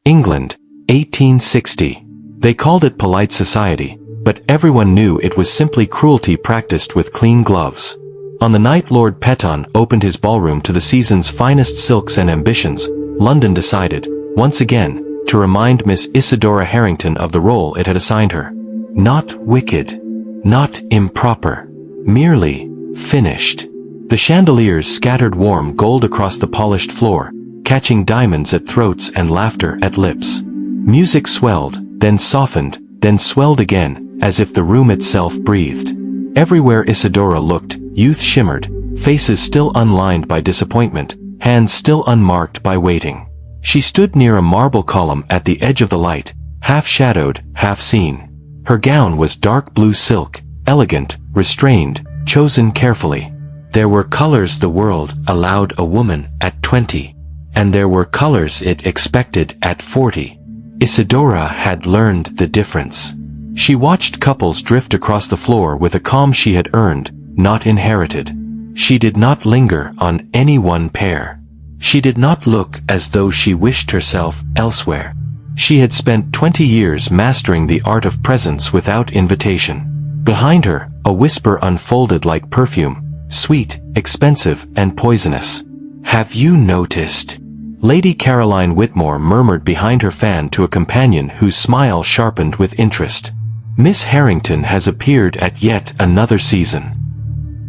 England, 1860. They called it polite society, but everyone knew it was simply cruelty practiced with clean gloves. On the night Lord Petton opened his ballroom to the season's finest silks and ambitions, London decided, once again, to remind Miss Isadora Harrington of the role it had assigned her. Not wicked. Not improper. Merely finished. The chandeliers scattered warm gold across the polished floor, catching diamonds at throats and laughter at lips. Music swelled, then softened, then swelled again, as if the room itself breathed. Everywhere Isadora looked, youth shimmered, faces still unlined by disappointment, hands still unmarked by waiting. She stood near a marble column at the edge of the light, half shadowed, half seen. Her gown was dark blue silk, elegant, restrained, chosen carefully. There were colors the world allowed a woman at 20, and there were colors it expected at 40. Isadora had learned the difference. She watched couples drift across the floor with a calm she had earned, not inherited. She did not linger on any one pair. She did not look as though she wished herself elsewhere. She had spent 20 years mastering the art of presence without invitation. Behind her, a whisper unfolded like perfume, sweet, expensive, and poisonous. "Have you noticed?" Lady Caroline Whitmore murmured behind her fan to a companion whose smile sharpened with interest. "Miss Harrington has appeared at yet another season."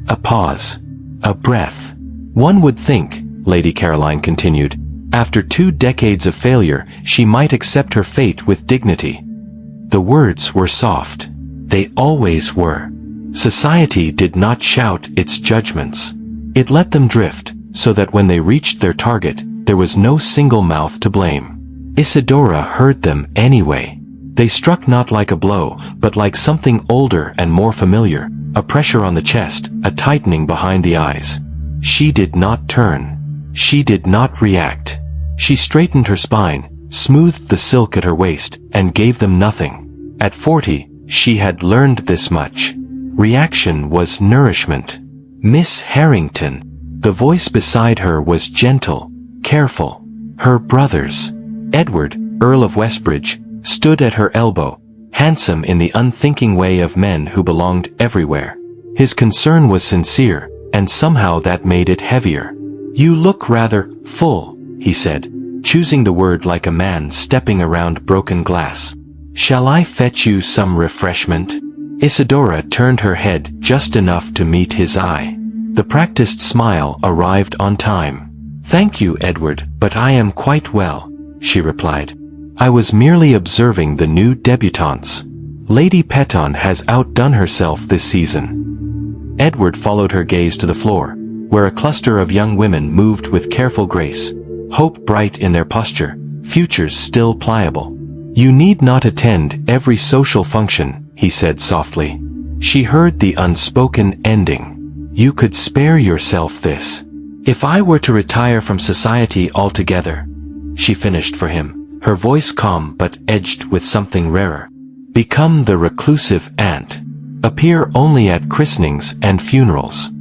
A pause. A breath. "One would think," Lady Caroline continued, "after 2 decades of failure, she might accept her fate with dignity." The words were soft. They always were. Society did not shout its judgments. It let them drift, so that when they reached their target, there was no single mouth to blame. Isadora heard them anyway. They struck not like a blow, but like something older and more familiar, a pressure on the chest, a tightening behind the eyes. She did not turn. She did not react. She straightened her spine, smoothed the silk at her waist, and gave them nothing. At 40, she had learned this much. Reaction was nourishment. "Miss Harrington." The voice beside her was gentle, careful. Her brothers, Edward, Earl of Westbridge, stood at her elbow, handsome in the unthinking way of men who belonged everywhere. His concern was sincere, and somehow that made it heavier. "You look rather full," he said, choosing the word like a man stepping around broken glass. "Shall I fetch you some refreshment?" Isadora turned her head just enough to meet his eye. The practiced smile arrived on time. "Thank you, Edward, but I am quite well," she replied. "I was merely observing the new debutantes. Lady Petton has outdone herself this season." Edward followed her gaze to the floor, where a cluster of young women moved with careful grace, hope bright in their posture, futures still pliable. "You need not attend every social function," he said softly. She heard the unspoken ending. "You could spare yourself this. If I were to retire from society altogether," she finished for him, her voice calm but edged with something rarer. "Become the reclusive aunt. Appear only at christenings and funerals."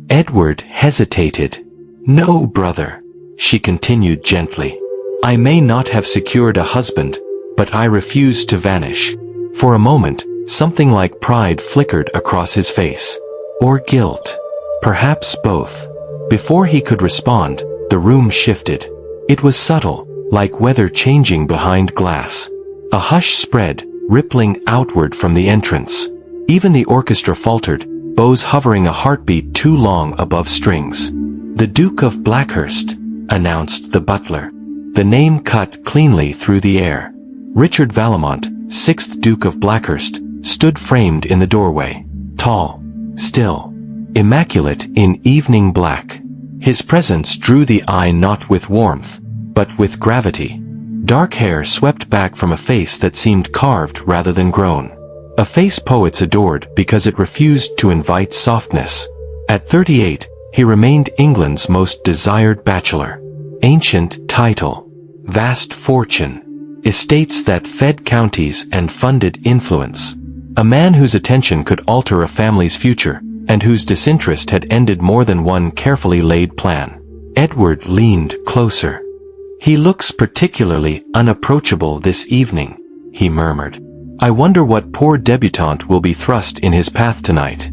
Edward hesitated. "No, brother," she continued gently. "I may not have secured a husband, but I refuse to vanish." For a moment, something like pride flickered across his face. Or guilt. Perhaps both. Before he could respond, the room shifted. It was subtle, like weather changing behind glass. A hush spread, rippling outward from the entrance. Even the orchestra faltered, bows hovering a heartbeat too long above strings. "The Duke of Blackhurst," announced the butler. The name cut cleanly through the air. Richard Vallemont, 6th Duke of Blackhurst, stood framed in the doorway. Tall, still, immaculate in evening black. His presence drew the eye not with warmth, but with gravity. Dark hair swept back from a face that seemed carved rather than grown. A face poets adored because it refused to invite softness. At 38, he remained England's most desired bachelor. Ancient title. Vast fortune. Estates that fed counties and funded influence. A man whose attention could alter a family's future, and whose disinterest had ended more than one carefully laid plan. Edward leaned closer. "He looks particularly unapproachable this evening," he murmured. "I wonder what poor debutante will be thrust in his path tonight."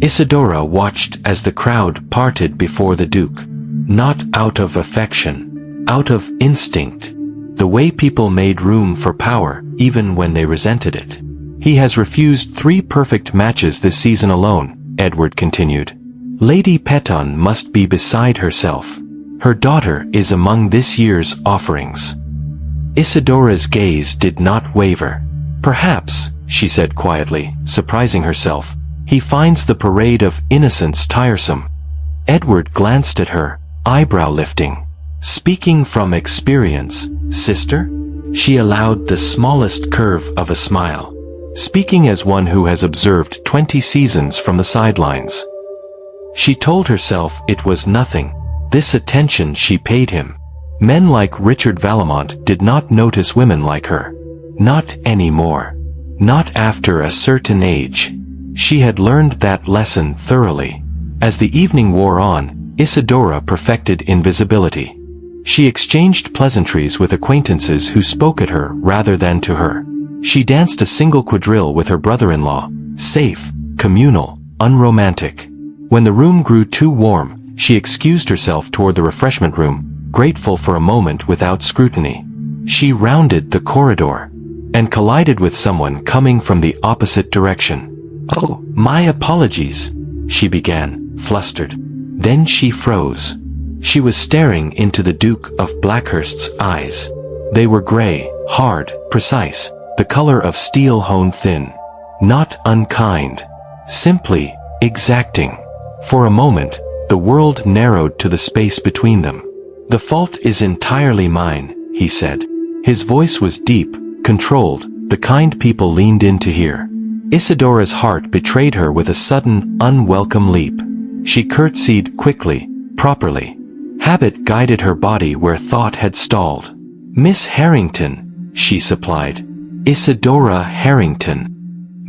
Isidora watched as the crowd parted before the Duke. Not out of affection, out of instinct. The way people made room for power, even when they resented it. "He has refused 3 perfect matches this season alone," Edward continued. "Lady Peton must be beside herself. Her daughter is among this year's offerings." Isidora's gaze did not waver. "Perhaps," she said quietly, surprising herself, "he finds the parade of innocence tiresome." Edward glanced at her, eyebrow lifting. "Speaking from experience, sister?" She allowed the smallest curve of a smile. "Speaking as one who has observed 20 seasons from the sidelines." She told herself it was nothing, this attention she paid him. Men like Richard Vallemont did not notice women like her. Not anymore. Not after a certain age. She had learned that lesson thoroughly. As the evening wore on, Isidora perfected invisibility. She exchanged pleasantries with acquaintances who spoke at her rather than to her. She danced a single quadrille with her brother-in-law, safe, communal, unromantic. When the room grew too warm, she excused herself toward the refreshment room, grateful for a moment without scrutiny. She rounded the corridor and collided with someone coming from the opposite direction. "Oh, my apologies," she began, flustered. Then she froze. She was staring into the Duke of Blackhurst's eyes. They were gray, hard, precise, the color of steel honed thin. Not unkind. Simply exacting. For a moment, the world narrowed to the space between them. "The fault is entirely mine," he said. His voice was deep, controlled, the kind people leaned in to hear. Isidora's heart betrayed her with a sudden, unwelcome leap. She curtsied quickly, properly. Habit guided her body where thought had stalled. "Miss Harrington," she supplied. "Isidora Harrington."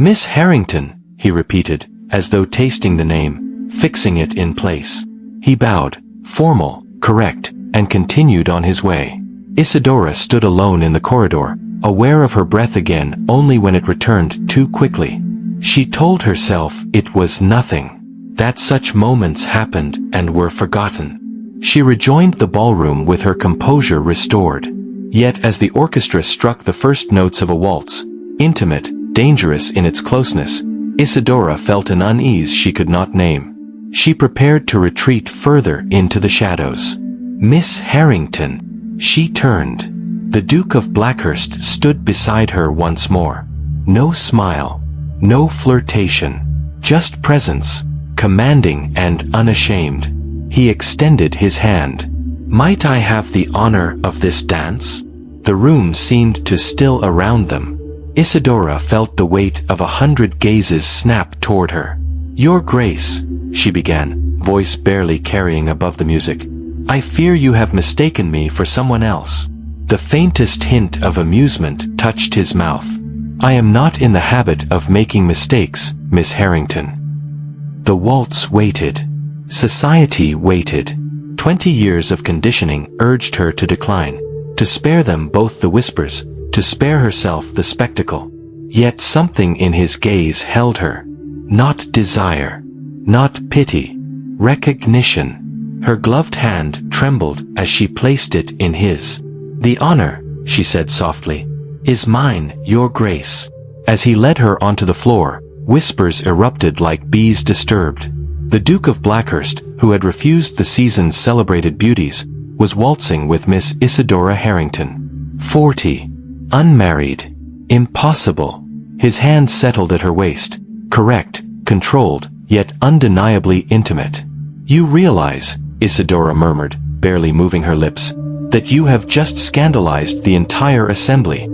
"Miss Harrington," he repeated, as though tasting the name, fixing it in place. He bowed, formal, correct, and continued on his way. Isidora stood alone in the corridor, aware of her breath again only when it returned too quickly. She told herself it was nothing, that such moments happened and were forgotten. She rejoined the ballroom with her composure restored. Yet as the orchestra struck the first notes of a waltz, intimate, dangerous in its closeness, Isidora felt an unease she could not name. She prepared to retreat further into the shadows. "Miss Harrington." She turned. The Duke of Blackhurst stood beside her once more. No smile. No flirtation. Just presence, commanding and unashamed. He extended his hand. "Might I have the honor of this dance?" The room seemed to still around them. Isidora felt the weight of 100 gazes snap toward her. "Your Grace," she began, voice barely carrying above the music, "I fear you have mistaken me for someone else." The faintest hint of amusement touched his mouth. "I am not in the habit of making mistakes, Miss Harrington." The waltz waited. Society waited. 20 years of conditioning urged her to decline, to spare them both the whispers, to spare herself the spectacle. Yet something in his gaze held her. Not desire. Not pity. Recognition. Her gloved hand trembled as she placed it in his. "The honor," she said softly, "is mine, Your Grace." As he led her onto the floor, whispers erupted like bees disturbed. The Duke of Blackhurst, who had refused the season's celebrated beauties, was waltzing with Miss Isidora Harrington. 40. Unmarried. Impossible. His hand settled at her waist, correct, controlled, yet undeniably intimate. "You realize," Isidora murmured, barely moving her lips, "that you have just scandalized the entire assembly."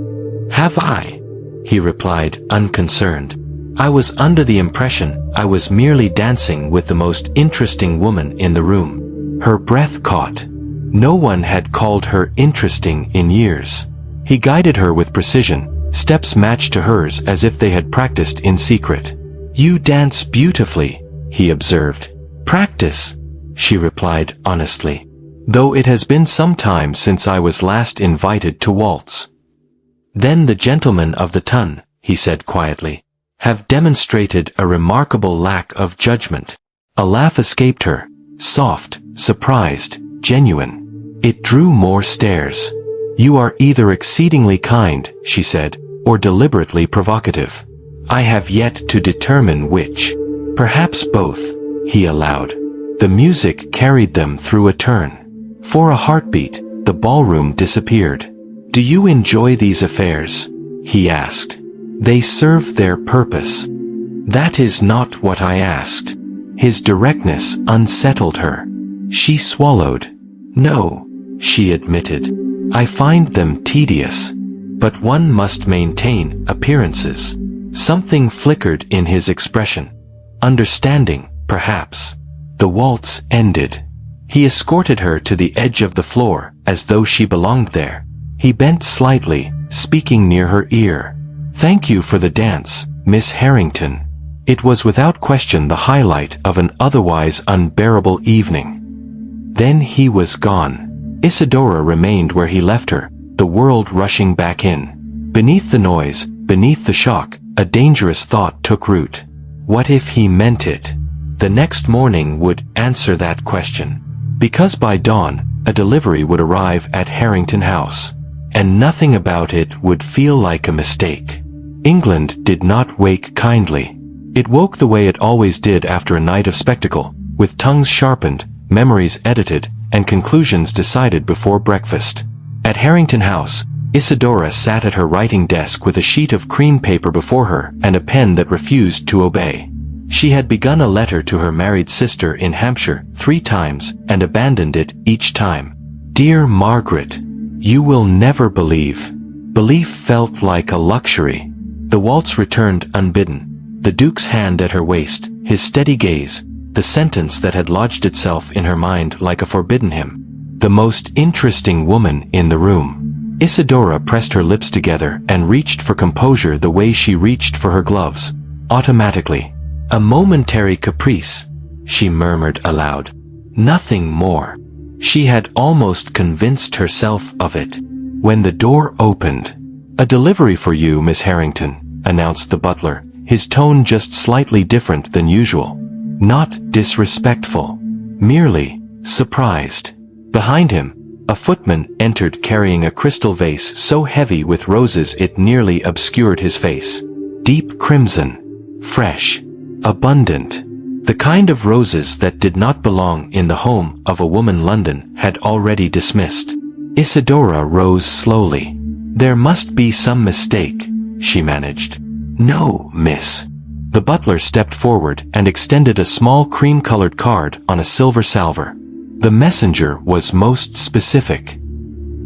"Have I?" he replied, unconcerned. "I was under the impression I was merely dancing with the most interesting woman in the room." Her breath caught. No one had called her interesting in years. He guided her with precision, steps matched to hers as if they had practiced in secret. "You dance beautifully," he observed. "Practice," she replied honestly. though it has been some time since I was last invited to waltz." "Then the gentlemen of the ton," he said quietly, "have demonstrated a remarkable lack of judgment." A laugh escaped her, soft, surprised, genuine. It drew more stares. "You are either exceedingly kind," she said, "or deliberately provocative. I have yet to determine which." "Perhaps both," he allowed. The music carried them through a turn. For a heartbeat, the ballroom disappeared. "Do you enjoy these affairs?" he asked. "They serve their purpose." "That is not what I asked." His directness unsettled her. She swallowed. "No," she admitted. "I find them tedious. But one must maintain appearances." Something flickered in his expression. Understanding, perhaps. The waltz ended. He escorted her to the edge of the floor, as though she belonged there. He bent slightly, speaking near her ear. "Thank you for the dance, Miss Harrington." It was without question the highlight of an otherwise unbearable evening. Then he was gone. Isadora remained where he left her, the world rushing back in. Beneath the noise, beneath the shock, a dangerous thought took root. What if he meant it? The next morning would answer that question. Because by dawn, a delivery would arrive at Harrington House. And nothing about it would feel like a mistake. England did not wake kindly. It woke the way it always did after a night of spectacle, with tongues sharpened, memories edited, and conclusions decided before breakfast. At Harrington House, Isadora sat at her writing desk with a sheet of cream paper before her and a pen that refused to obey. She had begun a letter to her married sister in Hampshire 3 times and abandoned it each time. "Dear Margaret, you will never believe." Belief felt like a luxury. The waltz returned unbidden. The Duke's hand at her waist, his steady gaze, the sentence that had lodged itself in her mind like a forbidden hymn. The most interesting woman in the room. Isadora pressed her lips together and reached for composure the way she reached for her gloves, automatically. "A momentary caprice," she murmured aloud. "Nothing more." She had almost convinced herself of it. When the door opened, "A delivery for you, Miss Harrington," announced the butler, his tone just slightly different than usual. Not disrespectful, merely surprised. Behind him, a footman entered carrying a crystal vase so heavy with roses it nearly obscured his face. Deep crimson, fresh, abundant. The kind of roses that did not belong in the home of a woman London had already dismissed. Isadora rose slowly. "There must be some mistake," she managed. "No, miss." The butler stepped forward and extended a small cream-colored card on a silver salver. The messenger was most specific.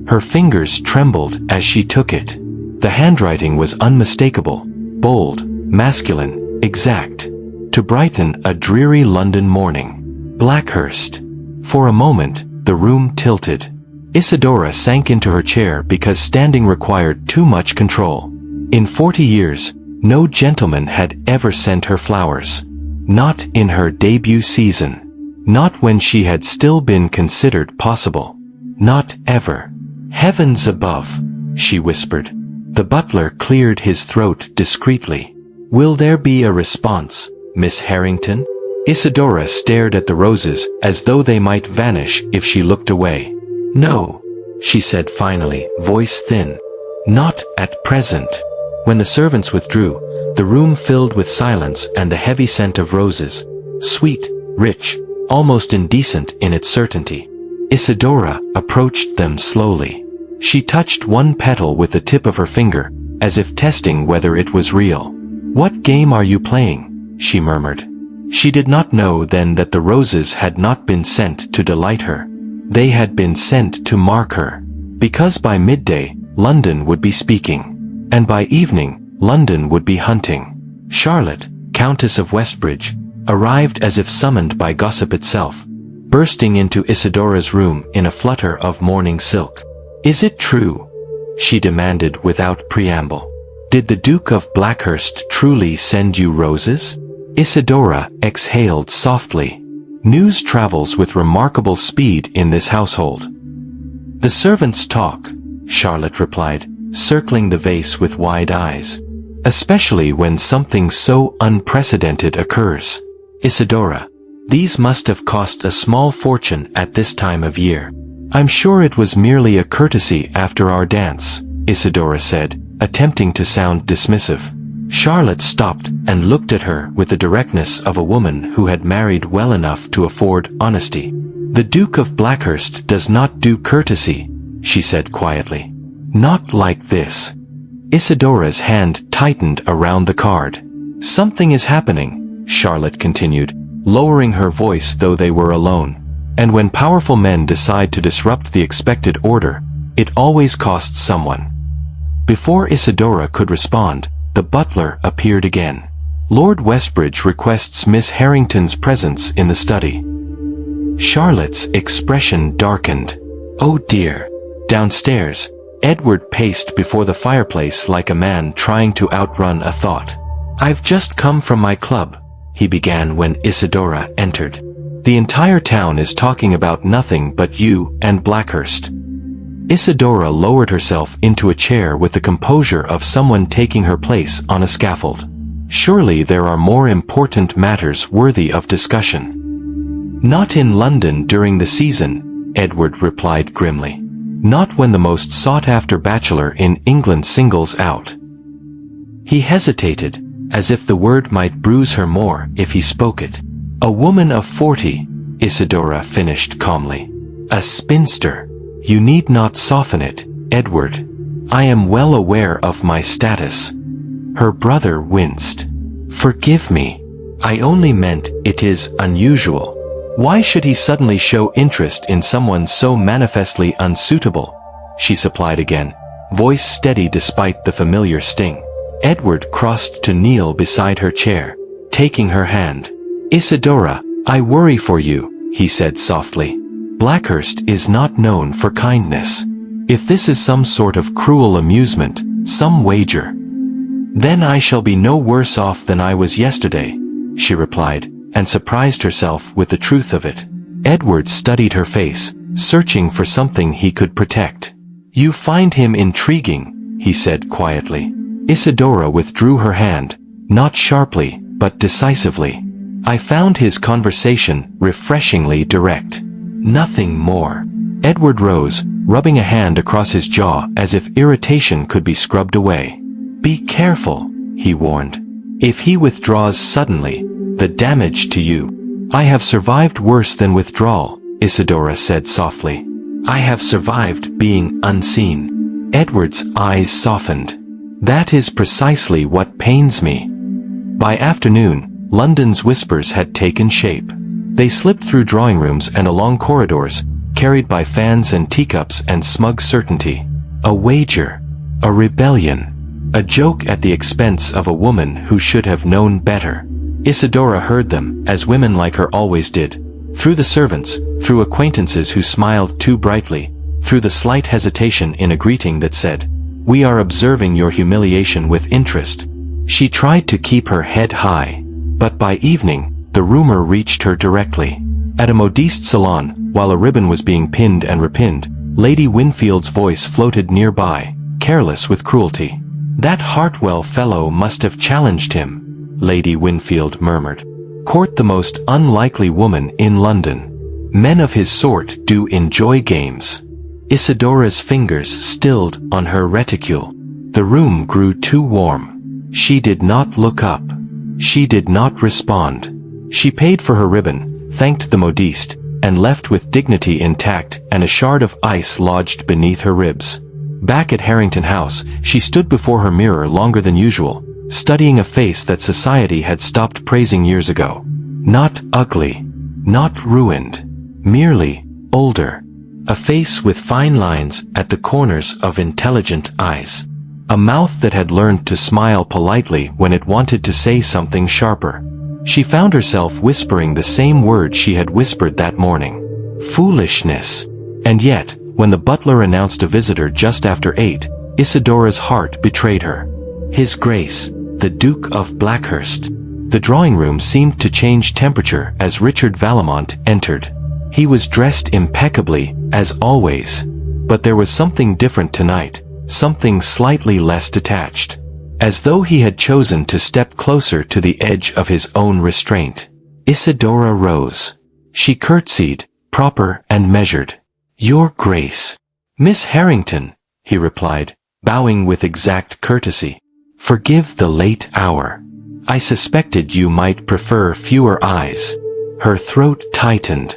Her fingers trembled as she took it. The handwriting was unmistakable, bold, masculine, exact. To brighten a dreary London morning. Blackhurst. For a moment, the room tilted. Isadora sank into her chair because standing required too much control. In 40 years, no gentleman had ever sent her flowers. Not in her debut season. Not when she had still been considered possible. Not ever. "Heavens above," she whispered. The butler cleared his throat discreetly. "Will there be a response, Miss Harrington?" Isadora stared at the roses as though they might vanish if she looked away. "No," she said finally, voice thin. "Not at present." When the servants withdrew, the room filled with silence and the heavy scent of roses. Sweet, rich, almost indecent in its certainty. Isadora approached them slowly. She touched one petal with the tip of her finger, as if testing whether it was real. "What game are you playing?" she murmured. She did not know then that the roses had not been sent to delight her. They had been sent to mark her. Because by midday, London would be speaking. And by evening, London would be hunting. Charlotte, Countess of Westbridge, arrived as if summoned by gossip itself, bursting into Isadora's room in a flutter of morning silk. "Is it true?" she demanded without preamble. "Did the Duke of Blackhurst truly send you roses?" Isadora exhaled softly. News travels with remarkable speed in this household. The servants talk, Charlotte replied, circling the vase with wide eyes. Especially when something so unprecedented occurs. Isadora, these must have cost a small fortune at this time of year. I'm sure it was merely a courtesy after our dance, Isadora said, attempting to sound dismissive. Charlotte stopped and looked at her with the directness of a woman who had married well enough to afford honesty. The Duke of Blackhurst does not do courtesy, she said quietly. Not like this. Isadora's hand tightened around the card. Something is happening, Charlotte continued, lowering her voice though they were alone. And when powerful men decide to disrupt the expected order, it always costs someone. Before Isadora could respond, the butler appeared again. Lord Westbridge requests Miss Harrington's presence in the study. Charlotte's expression darkened. Oh dear. Downstairs, Edward paced before the fireplace like a man trying to outrun a thought. I've just come from my club, he began when Isadora entered. The entire town is talking about nothing but you and Blackhurst. Isadora lowered herself into a chair with the composure of someone taking her place on a scaffold. Surely there are more important matters worthy of discussion. Not in London during the season, Edward replied grimly. Not when the most sought-after bachelor in England singles out. He hesitated, as if the word might bruise her more if he spoke it. A woman of 40, Isadora finished calmly. A spinster. You need not soften it, Edward. I am well aware of my status. Her brother winced. Forgive me. I only meant it is unusual. Why should he suddenly show interest in someone so manifestly unsuitable? She supplied again, voice steady despite the familiar sting. Edward crossed to kneel beside her chair, taking her hand. Isadora, I worry for you, he said softly. Blackhurst is not known for kindness. If this is some sort of cruel amusement, some wager, then I shall be no worse off than I was yesterday, she replied, and surprised herself with the truth of it. Edward studied her face, searching for something he could protect. You find him intriguing, he said quietly. Isadora withdrew her hand, not sharply, but decisively. I found his conversation refreshingly direct. Nothing more. Edward rose, rubbing a hand across his jaw as if irritation could be scrubbed away. Be careful, he warned. If he withdraws suddenly, the damage to you. I have survived worse than withdrawal, Isadora said softly. I have survived being unseen. Edward's eyes softened. That is precisely what pains me. By afternoon, London's whispers had taken shape. They slipped through drawing rooms and along corridors, carried by fans and teacups and smug certainty. A wager. A rebellion. A joke at the expense of a woman who should have known better. Isadora heard them, as women like her always did. Through the servants, through acquaintances who smiled too brightly, through the slight hesitation in a greeting that said, We are observing your humiliation with interest. She tried to keep her head high, but by evening, the rumor reached her directly. At a modiste salon, while a ribbon was being pinned and repinned, Lady Winfield's voice floated nearby, careless with cruelty. That Hartwell fellow must have challenged him, Lady Winfield murmured. Court the most unlikely woman in London. Men of his sort do enjoy games. Isadora's fingers stilled on her reticule. The room grew too warm. She did not look up. She did not respond. She paid for her ribbon, thanked the modiste, and left with dignity intact and a shard of ice lodged beneath her ribs. Back at Harrington House, she stood before her mirror longer than usual, studying a face that society had stopped praising years ago. Not ugly. Not ruined. Merely older. A face with fine lines at the corners of intelligent eyes. A mouth that had learned to smile politely when it wanted to say something sharper. She found herself whispering the same words she had whispered that morning. Foolishness. And yet, when the butler announced a visitor just after 8, Isadora's heart betrayed her. His Grace, the Duke of Blackhurst. The drawing room seemed to change temperature as Richard Vallemont entered. He was dressed impeccably, as always. But there was something different tonight, something slightly less detached. As though he had chosen to step closer to the edge of his own restraint. Isidora rose. She curtsied, proper and measured. "Your Grace." "Miss Harrington," he replied, bowing with exact courtesy. "Forgive the late hour. I suspected you might prefer fewer eyes." Her throat tightened.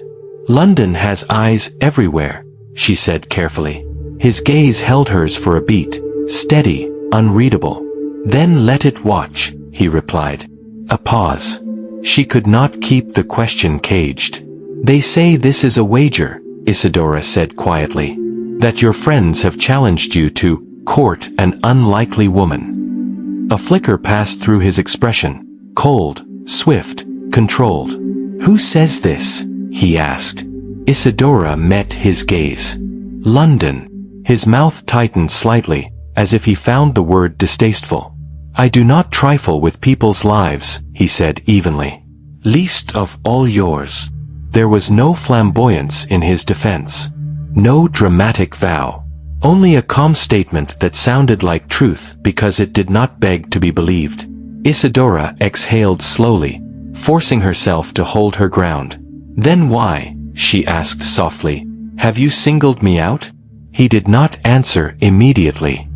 "London has eyes everywhere," she said carefully. His gaze held hers for a beat, steady, unreadable. "Then let it watch," he replied. A pause. She could not keep the question caged. "They say this is a wager," Isidora said quietly. "That your friends have challenged you to court an unlikely woman." A flicker passed through his expression, cold, swift, controlled. "Who says this?" he asked. Isidora met his gaze. "London." His mouth tightened slightly, as if he found the word distasteful. "I do not trifle with people's lives," he said evenly. "Least of all yours." There was no flamboyance in his defense. No dramatic vow. Only a calm statement that sounded like truth because it did not beg to be believed. Isidora exhaled slowly, forcing herself to hold her ground. "Then why," she asked softly, "have you singled me out?" He did not answer immediately.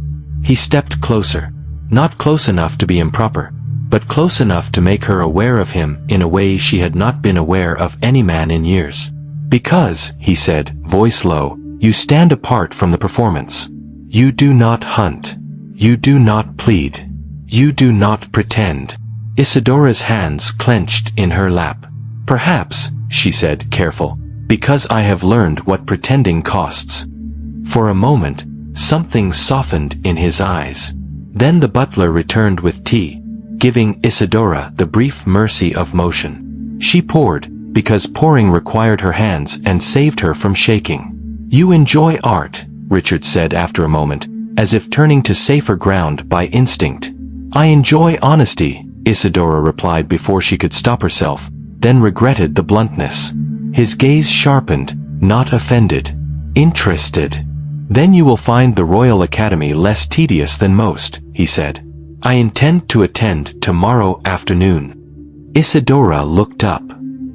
He stepped closer. Not close enough to be improper, but close enough to make her aware of him in a way she had not been aware of any man in years. "Because," he said, voice low, "you stand apart from the performance. You do not hunt. You do not plead. You do not pretend." Isidora's hands clenched in her lap. "Perhaps," she said, careful, "because I have learned what pretending costs." For a moment, something softened in his eyes. Then the butler returned with tea, giving Isidora the brief mercy of motion. She poured, because pouring required her hands and saved her from shaking. "You enjoy art," Richard said after a moment, as if turning to safer ground by instinct. "I enjoy honesty," Isidora replied before she could stop herself, then regretted the bluntness. His gaze sharpened, not offended. "Interested. Then you will find the Royal Academy less tedious than most," he said. "I intend to attend tomorrow afternoon." Isidora looked up.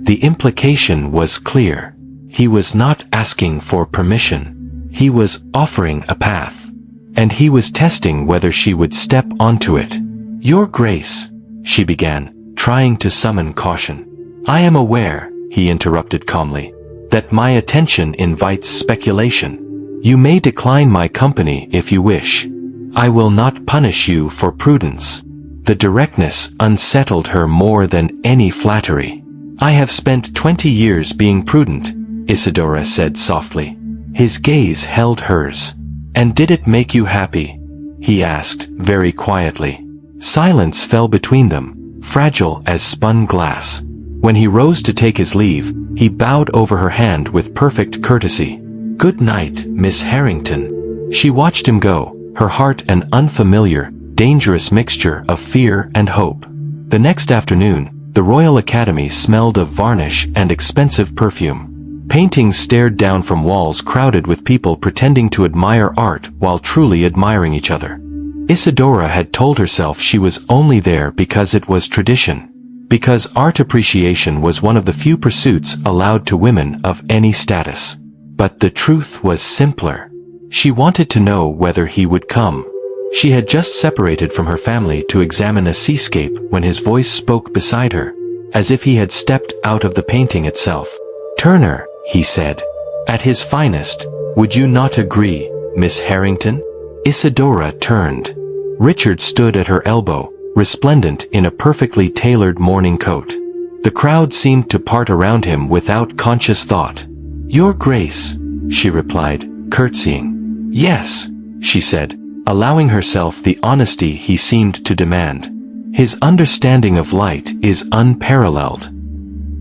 The implication was clear. He was not asking for permission. He was offering a path. And he was testing whether she would step onto it. "Your Grace," she began, trying to summon caution. "I am aware," he interrupted calmly, "that my attention invites speculation. You may decline my company if you wish. I will not punish you for prudence." The directness unsettled her more than any flattery. "I have spent 20 years being prudent," Isidora said softly. His gaze held hers. "And did it make you happy?" he asked, very quietly. Silence fell between them, fragile as spun glass. When he rose to take his leave, he bowed over her hand with perfect courtesy. "Good night, Miss Harrington." She watched him go, her heart an unfamiliar, dangerous mixture of fear and hope. The next afternoon, the Royal Academy smelled of varnish and expensive perfume. Paintings stared down from walls crowded with people pretending to admire art while truly admiring each other. Isidora had told herself she was only there because it was tradition. Because art appreciation was one of the few pursuits allowed to women of any status. But the truth was simpler. She wanted to know whether he would come. She had just separated from her family to examine a seascape when his voice spoke beside her, as if he had stepped out of the painting itself. "Turner," he said. "At his finest, would you not agree, Miss Harrington?" Isidora turned. Richard stood at her elbow, resplendent in a perfectly tailored morning coat. The crowd seemed to part around him without conscious thought. "Your Grace," she replied, curtsying. "Yes," she said, allowing herself the honesty he seemed to demand. "His understanding of light is unparalleled."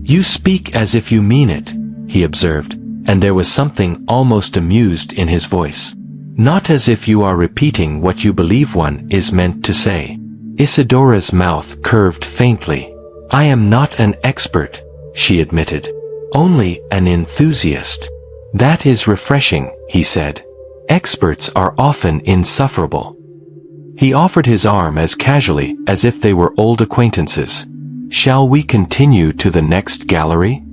"You speak as if you mean it," he observed, and there was something almost amused in his voice. "Not as if you are repeating what you believe one is meant to say." Isidora's mouth curved faintly. I am not an expert, she admitted. Only an enthusiast. That is refreshing, he said. Experts are often insufferable. He offered his arm as casually as if they were old acquaintances. Shall we continue to the next gallery?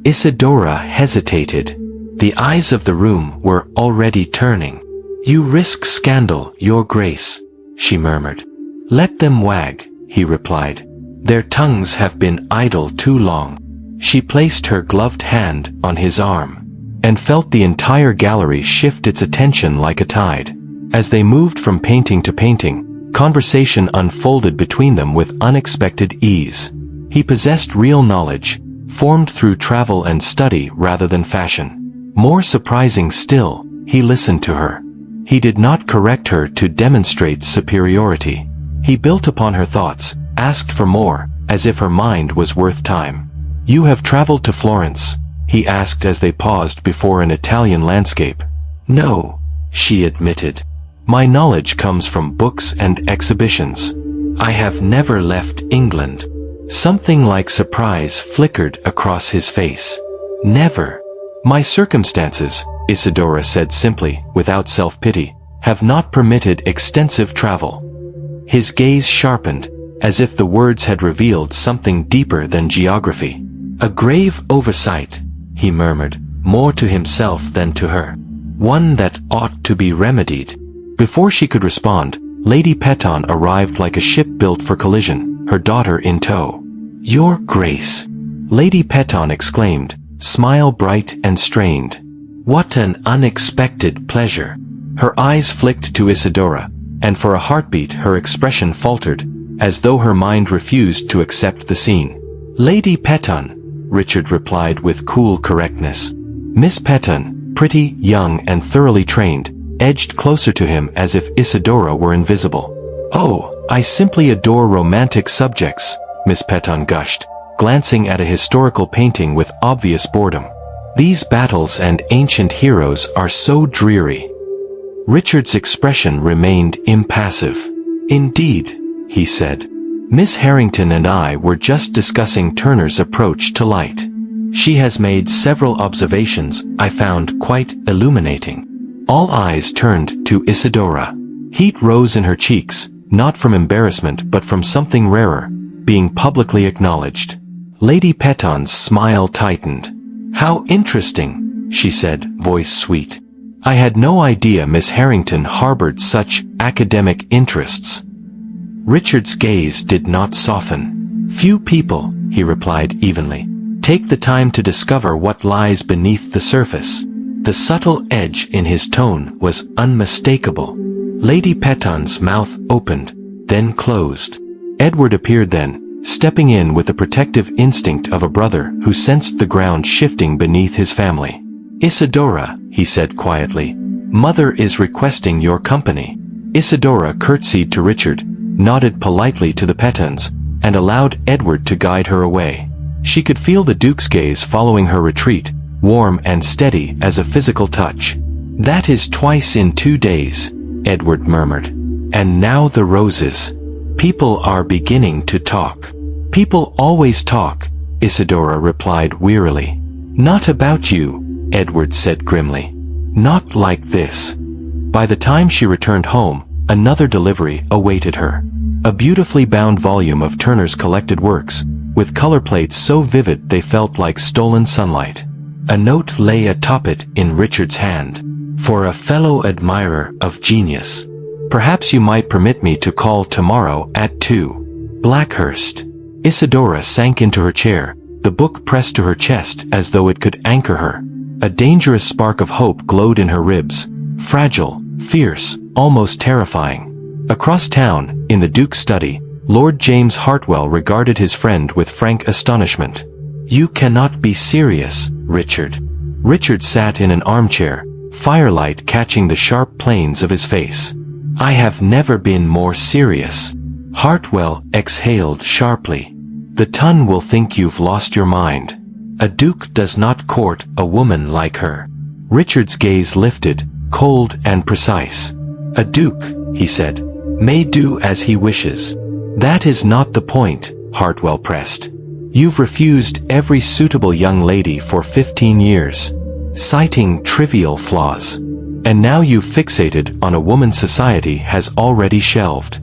Isidora hesitated. The eyes of the room were already turning. You risk scandal, Your Grace, she murmured. Let them wag, he replied. Their tongues have been idle too long. She placed her gloved hand on his arm, and felt the entire gallery shift its attention like a tide. As they moved from painting to painting, conversation unfolded between them with unexpected ease. He possessed real knowledge, formed through travel and study rather than fashion. More surprising still, he listened to her. He did not correct her to demonstrate superiority. He built upon her thoughts, asked for more, as if her mind was worth time. You have traveled to Florence? He asked as they paused before an Italian landscape. No, she admitted. My knowledge comes from books and exhibitions. I have never left England. Something like surprise flickered across his face. Never. My circumstances, Isidora said simply, without self-pity, have not permitted extensive travel. His gaze sharpened, as if the words had revealed something deeper than geography. A grave oversight, he murmured, more to himself than to her. One that ought to be remedied. Before she could respond, Lady Peton arrived like a ship built for collision, her daughter in tow. Your Grace, Lady Peton exclaimed, smile bright and strained. What an unexpected pleasure. Her eyes flicked to Isidora, and for a heartbeat her expression faltered, as though her mind refused to accept the scene. Lady Peton, Richard replied with cool correctness. Miss Peton, pretty, young and thoroughly trained, edged closer to him as if Isidora were invisible. Oh, I simply adore romantic subjects, Miss Peton gushed, glancing at a historical painting with obvious boredom. These battles and ancient heroes are so dreary. Richard's expression remained impassive. Indeed, he said. Miss Harrington and I were just discussing Turner's approach to light. She has made several observations I found quite illuminating. All eyes turned to Isidora. Heat rose in her cheeks, not from embarrassment but from something rarer, being publicly acknowledged. Lady Peton's smile tightened. How interesting, she said, voice sweet. I had no idea Miss Harrington harbored such academic interests. Richard's gaze did not soften. Few people, he replied evenly, take the time to discover what lies beneath the surface. The subtle edge in his tone was unmistakable. Lady Peton's mouth opened, then closed. Edward appeared then, stepping in with the protective instinct of a brother who sensed the ground shifting beneath his family. Isidora, he said quietly, Mother is requesting your company. Isidora curtsied to Richard, nodded politely to the Petons, and allowed Edward to guide her away. She could feel the Duke's gaze following her retreat, warm and steady as a physical touch. That is twice in 2 days, Edward murmured. And now the roses. People are beginning to talk. People always talk, Isidora replied wearily. Not about you, Edward said grimly. Not like this. By the time she returned home, another delivery awaited her. A beautifully bound volume of Turner's collected works, with color plates so vivid they felt like stolen sunlight. A note lay atop it in Richard's hand. For a fellow admirer of genius. Perhaps you might permit me to call tomorrow at 2. Blackhurst. Isidora sank into her chair, the book pressed to her chest as though it could anchor her. A dangerous spark of hope glowed in her ribs, fragile, fierce, almost terrifying. Across town, in the Duke's study, Lord James Hartwell regarded his friend with frank astonishment. You cannot be serious, Richard. Richard sat in an armchair, firelight catching the sharp planes of his face. I have never been more serious. Hartwell exhaled sharply. The ton will think you've lost your mind. A duke does not court a woman like her. Richard's gaze lifted, cold and precise. A duke, he said, may do as he wishes. That is not the point, Hartwell pressed. You've refused every suitable young lady for 15 years, citing trivial flaws. And now you've fixated on a woman society has already shelved.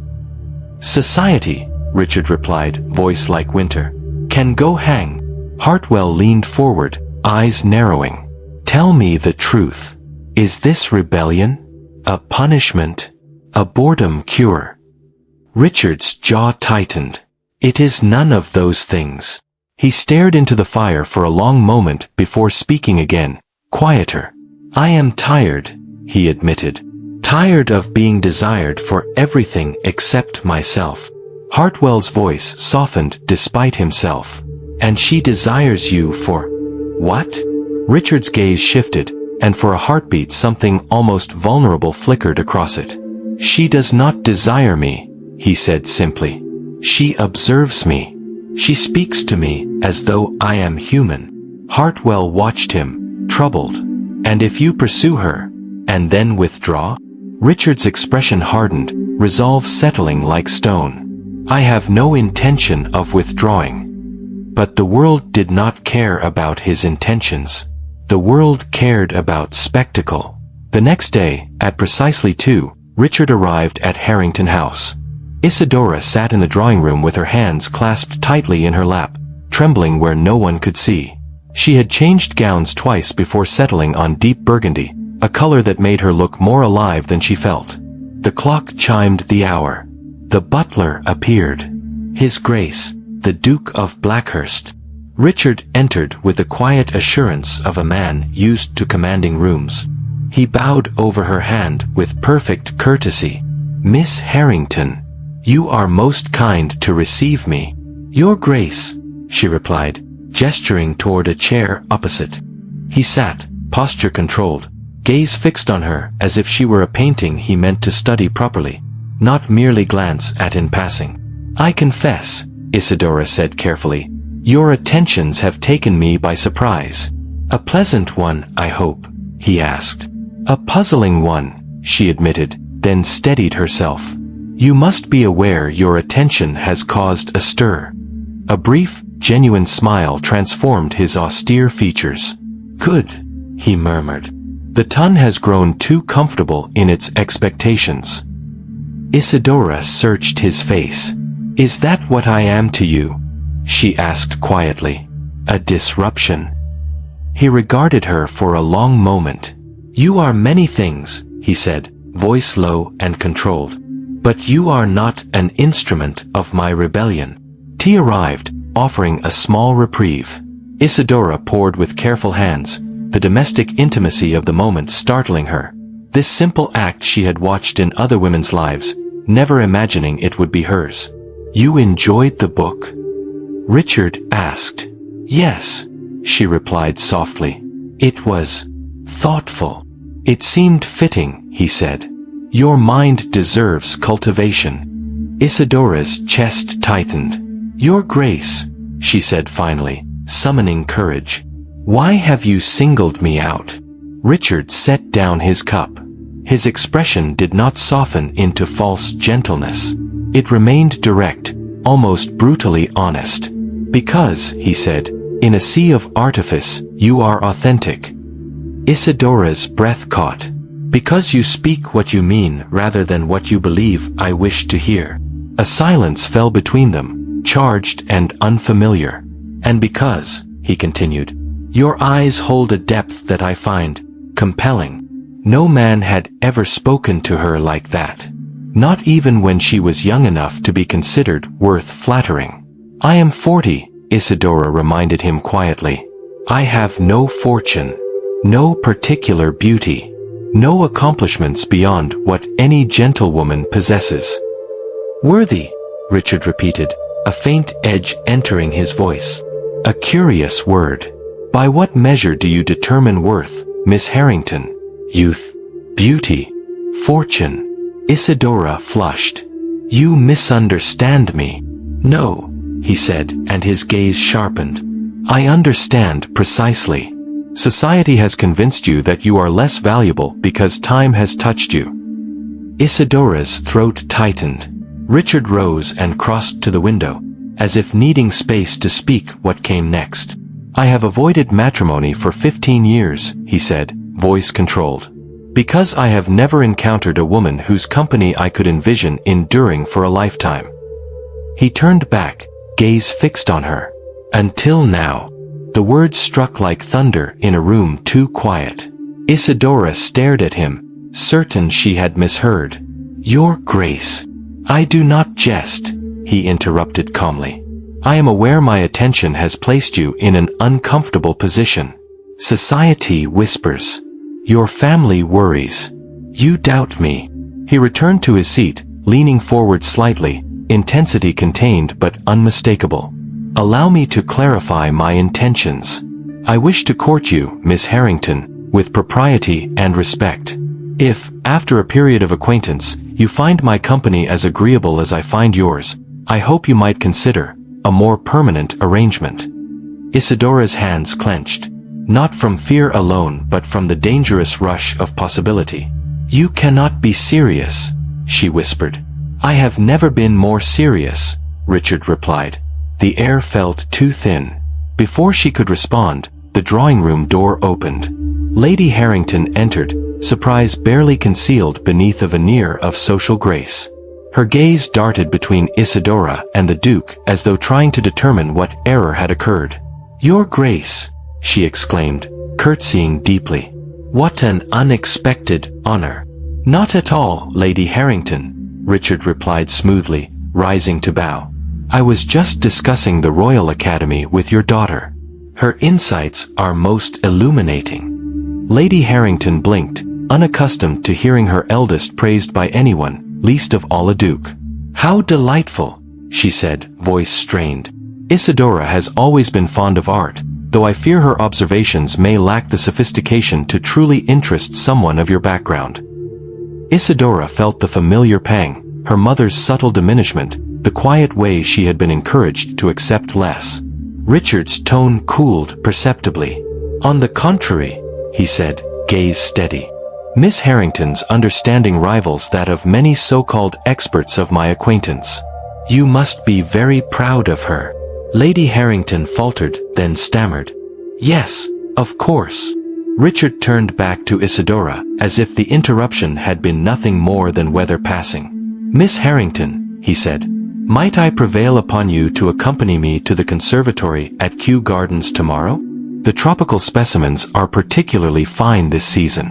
Society, Richard replied, voice like winter, can go hang. Hartwell leaned forward, eyes narrowing. Tell me the truth. Is this rebellion? A punishment? A boredom cure? Richard's jaw tightened. It is none of those things. He stared into the fire for a long moment before speaking again, quieter. I am tired, he admitted. Tired of being desired for everything except myself. Hartwell's voice softened despite himself. And she desires you for what? Richard's gaze shifted, and for a heartbeat something almost vulnerable flickered across it. She does not desire me, he said simply. She observes me. She speaks to me as though I am human. Hartwell watched him, troubled. And if you pursue her, and then withdraw? Richard's expression hardened, resolve settling like stone. I have no intention of withdrawing. But the world did not care about his intentions. The world cared about spectacle. The next day, at precisely 2, Richard arrived at Harrington House. Isadora sat in the drawing room with her hands clasped tightly in her lap, trembling where no one could see. She had changed gowns twice before settling on deep burgundy, a color that made her look more alive than she felt. The clock chimed the hour. The butler appeared. His Grace, the Duke of Blackhurst. Richard entered with the quiet assurance of a man used to commanding rooms. He bowed over her hand with perfect courtesy. Miss Harrington, you are most kind to receive me. Your Grace, she replied, gesturing toward a chair opposite. He sat, posture controlled, gaze fixed on her as if she were a painting he meant to study properly, not merely glance at in passing. I confess, Isadora said carefully, your attentions have taken me by surprise. A pleasant one, I hope, he asked. A puzzling one, she admitted, then steadied herself. You must be aware your attention has caused a stir. A brief, genuine smile transformed his austere features. Good, he murmured. The ton has grown too comfortable in its expectations. Isadora searched his face. Is that what I am to you? She asked quietly. A disruption. He regarded her for a long moment. You are many things, he said, voice low and controlled. But you are not an instrument of my rebellion. Tea arrived, offering a small reprieve. Isadora poured with careful hands, the domestic intimacy of the moment startling her. This simple act she had watched in other women's lives, never imagining it would be hers. You enjoyed the book? Richard asked. Yes, she replied softly. It was thoughtful. It seemed fitting, he said. Your mind deserves cultivation. Isadora's chest tightened. Your Grace, she said finally, summoning courage. Why have you singled me out? Richard set down his cup. His expression did not soften into false gentleness. It remained direct, almost brutally honest. Because, he said, in a sea of artifice, you are authentic. Isadora's breath caught. Because you speak what you mean rather than what you believe I wish to hear. A silence fell between them, charged and unfamiliar. And because, he continued, your eyes hold a depth that I find compelling. No man had ever spoken to her like that. Not even when she was young enough to be considered worth flattering. I am 40, Isadora reminded him quietly. I have no fortune, no particular beauty. No accomplishments beyond what any gentlewoman possesses. Worthy, Richard repeated, a faint edge entering his voice. A curious word. By what measure do you determine worth, Miss Harrington? Youth, beauty, fortune. Isadora flushed. You misunderstand me. No, he said, and his gaze sharpened. I understand precisely. Society has convinced you that you are less valuable because time has touched you. Isadora's throat tightened. Richard rose and crossed to the window. as if needing space to speak what came next. "I have avoided matrimony for 15 years, he said, voice controlled. "Because I have never encountered a woman whose company I could envision enduring for a lifetime." He turned back, gaze fixed on her. "Until now." The words struck like thunder in a room too quiet. Isadora stared at him, certain she had misheard. "Your Grace." "I do not jest," he interrupted calmly. "I am aware my attention has placed you in an uncomfortable position. Society whispers. Your family worries. You doubt me." He returned to his seat, leaning forward slightly, intensity contained but unmistakable. "Allow me to clarify my intentions. I wish to court you, Miss Harrington, with propriety and respect. If, after a period of acquaintance, you find my company as agreeable as I find yours, I hope you might consider a more permanent arrangement." Isadora's hands clenched, not from fear alone but from the dangerous rush of possibility. "You cannot be serious," she whispered. "I have never been more serious," Richard replied. The air felt too thin. Before she could respond, the drawing room door opened. Lady Harrington entered, surprise barely concealed beneath a veneer of social grace. Her gaze darted between Isadora and the Duke as though trying to determine what error had occurred. "Your Grace," she exclaimed, curtsying deeply. "What an unexpected honor." "Not at all, Lady Harrington," Richard replied smoothly, rising to bow. "I was just discussing the Royal Academy with your daughter. Her insights are most illuminating." Lady Harrington blinked, unaccustomed to hearing her eldest praised by anyone, least of all a duke. "How delightful," she said, voice strained. "Isadora has always been fond of art, though I fear her observations may lack the sophistication to truly interest someone of your background." Isadora felt the familiar pang, her mother's subtle diminishment, the quiet way she had been encouraged to accept less. Richard's tone cooled perceptibly. "On the contrary," he said, gaze steady. "Miss Harrington's understanding rivals that of many so-called experts of my acquaintance. You must be very proud of her." Lady Harrington faltered, then stammered. "Yes, of course." Richard turned back to Isadora, as if the interruption had been nothing more than weather passing. "Miss Harrington," he said, "might I prevail upon you to accompany me to the conservatory at Kew Gardens tomorrow? The tropical specimens are particularly fine this season."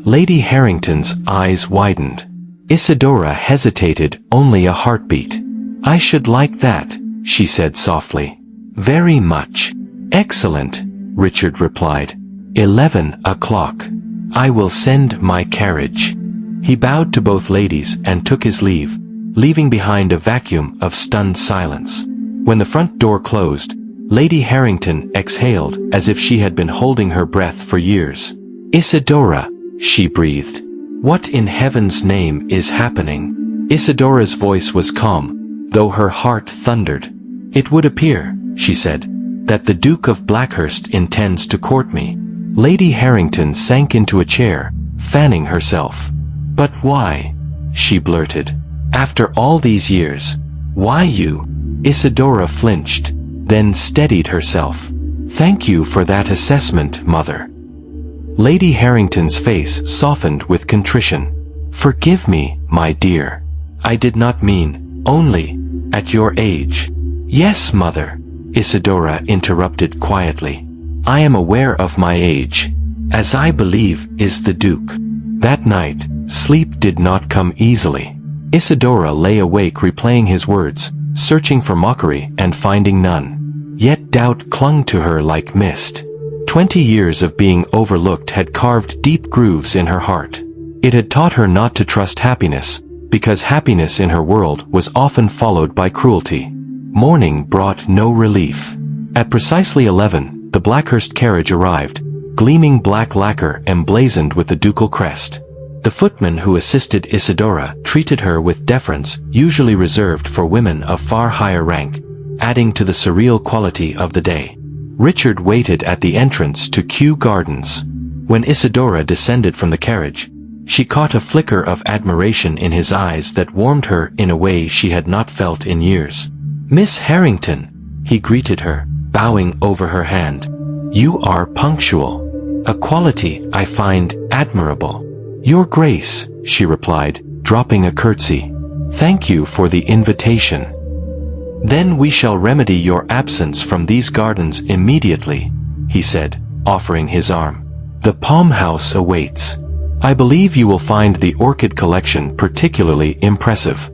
Lady Harrington's eyes widened. Isadora hesitated only a heartbeat. "I should like that," she said softly. "Very much." "Excellent," Richard replied. 11 o'clock. I will send my carriage." He bowed to both ladies and took his leave, leaving behind a vacuum of stunned silence. When the front door closed, Lady Harrington exhaled as if she had been holding her breath for years. "Isadora," she breathed. "What in heaven's name is happening?" Isadora's voice was calm, though her heart thundered. "It would appear," she said, "that the Duke of Blackhurst intends to court me." Lady Harrington sank into a chair, fanning herself. "But why?" she blurted. "After all these years, why you?" Isadora flinched, then steadied herself. "Thank you for that assessment, Mother." Lady Harrington's face softened with contrition. "Forgive me, my dear. I did not mean, only, at your age." "Yes, Mother," Isadora interrupted quietly. "I am aware of my age, as I believe is the Duke." That night, sleep did not come easily. Isadora lay awake replaying his words, searching for mockery and finding none. Yet doubt clung to her like mist. 20 years of being overlooked had carved deep grooves in her heart. It had taught her not to trust happiness, because happiness in her world was often followed by cruelty. Morning brought no relief. At precisely 11, the Blackhurst carriage arrived, gleaming black lacquer emblazoned with the ducal crest. The footman who assisted Isadora treated her with deference usually reserved for women of far higher rank, adding to the surreal quality of the day. Richard waited at the entrance to Kew Gardens. When Isadora descended from the carriage, she caught a flicker of admiration in his eyes that warmed her in a way she had not felt in years. "Miss Harrington," he greeted her, bowing over her hand. "You are punctual. A quality I find admirable." "Your Grace," she replied, dropping a curtsy. "Thank you for the invitation." "Then we shall remedy your absence from these gardens immediately," he said, offering his arm. "The Palm House awaits. I believe you will find the orchid collection particularly impressive."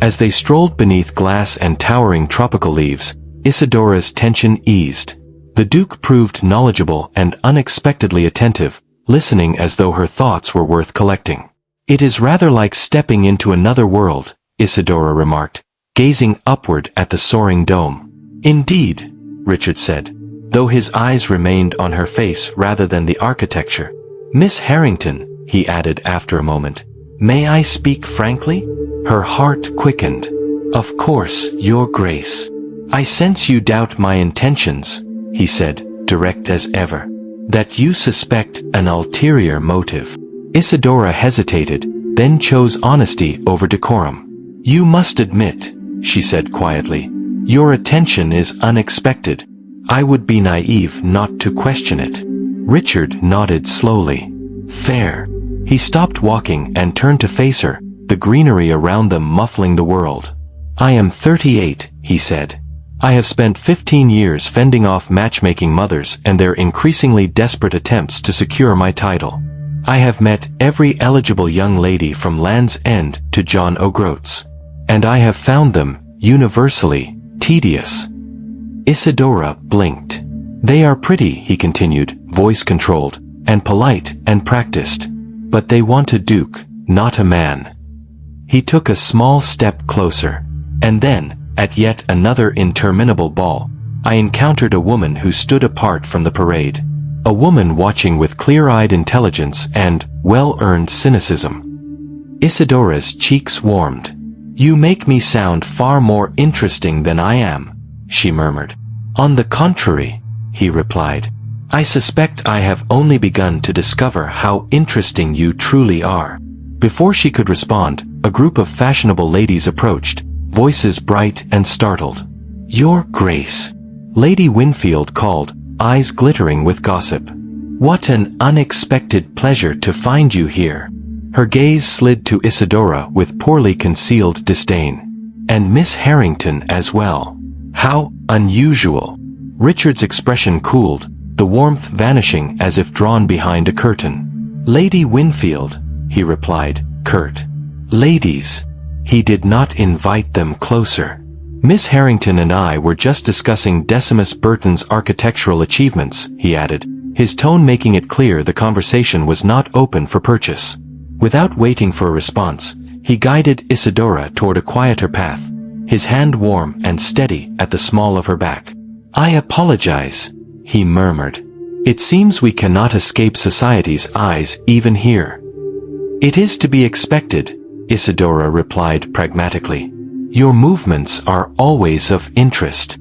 As they strolled beneath glass and towering tropical leaves, Isidora's tension eased. The Duke proved knowledgeable and unexpectedly attentive, listening as though her thoughts were worth collecting. "It is rather like stepping into another world," Isidora remarked, gazing upward at the soaring dome. "Indeed," Richard said, though his eyes remained on her face rather than the architecture. "Miss Harrington," he added after a moment, "may I speak frankly?" Her heart quickened. "Of course, Your Grace. I sense you doubt my intentions," he said, direct as ever. "That you suspect an ulterior motive." Isidora hesitated, then chose honesty over decorum. "You must admit," she said quietly, "your attention is unexpected. I would be naive not to question it." Richard nodded slowly. "Fair." He stopped walking and turned to face her, the greenery around them muffling the world. "I am 38, he said. "I have spent 15 years fending off matchmaking mothers and their increasingly desperate attempts to secure my title. I have met every eligible young lady from Land's End to John O'Groats. And I have found them, universally, tedious." Isidora blinked. "They are pretty," he continued, voice controlled, "and polite and practiced. But they want a duke, not a man." He took a small step closer. "And then, at yet another interminable ball, I encountered a woman who stood apart from the parade. A woman watching with clear-eyed intelligence and well-earned cynicism." Isidora's cheeks warmed. "You make me sound far more interesting than I am," she murmured. "On the contrary," he replied. "I suspect I have only begun to discover how interesting you truly are." Before she could respond, a group of fashionable ladies approached, voices bright and startled. "Your Grace," Lady Winfield called, eyes glittering with gossip. "What an unexpected pleasure to find you here." Her gaze slid to Isidora with poorly concealed disdain. "And Miss Harrington as well. How unusual." Richard's expression cooled, the warmth vanishing as if drawn behind a curtain. "Lady Winfield," he replied, curt. "Ladies." He did not invite them closer. "Miss Harrington and I were just discussing Decimus Burton's architectural achievements," he added, his tone making it clear the conversation was not open for purchase. Without waiting for a response, he guided Isidora toward a quieter path, his hand warm and steady at the small of her back. "I apologize," he murmured. "It seems we cannot escape society's eyes even here." "It is to be expected," Isidora replied pragmatically. "Your movements are always of interest."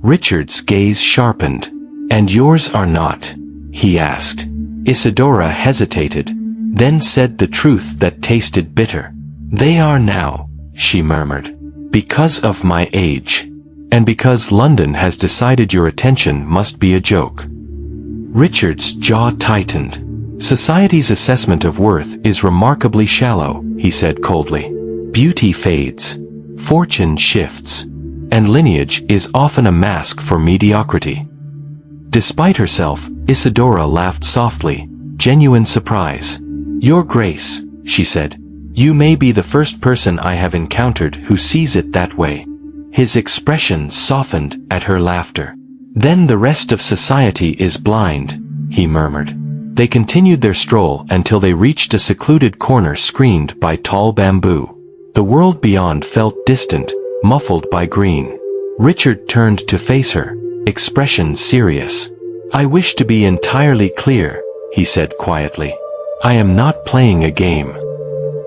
Richard's gaze sharpened. "And yours are not?" he asked. Isidora hesitated, then said the truth that tasted bitter. "They are now," she murmured. "Because of my age. And because London has decided your attention must be a joke." Richard's jaw tightened. "Society's assessment of worth is remarkably shallow," he said coldly. "Beauty fades. Fortune shifts. And lineage is often a mask for mediocrity." Despite herself, Isidora laughed softly, genuine surprise. "Your Grace," she said, "you may be the first person I have encountered who sees it that way." His expression softened at her laughter. "Then the rest of society is blind," he murmured. They continued their stroll until they reached a secluded corner screened by tall bamboo. The world beyond felt distant, muffled by green. Richard turned to face her, expression serious. "I wish to be entirely clear," he said quietly. "I am not playing a game."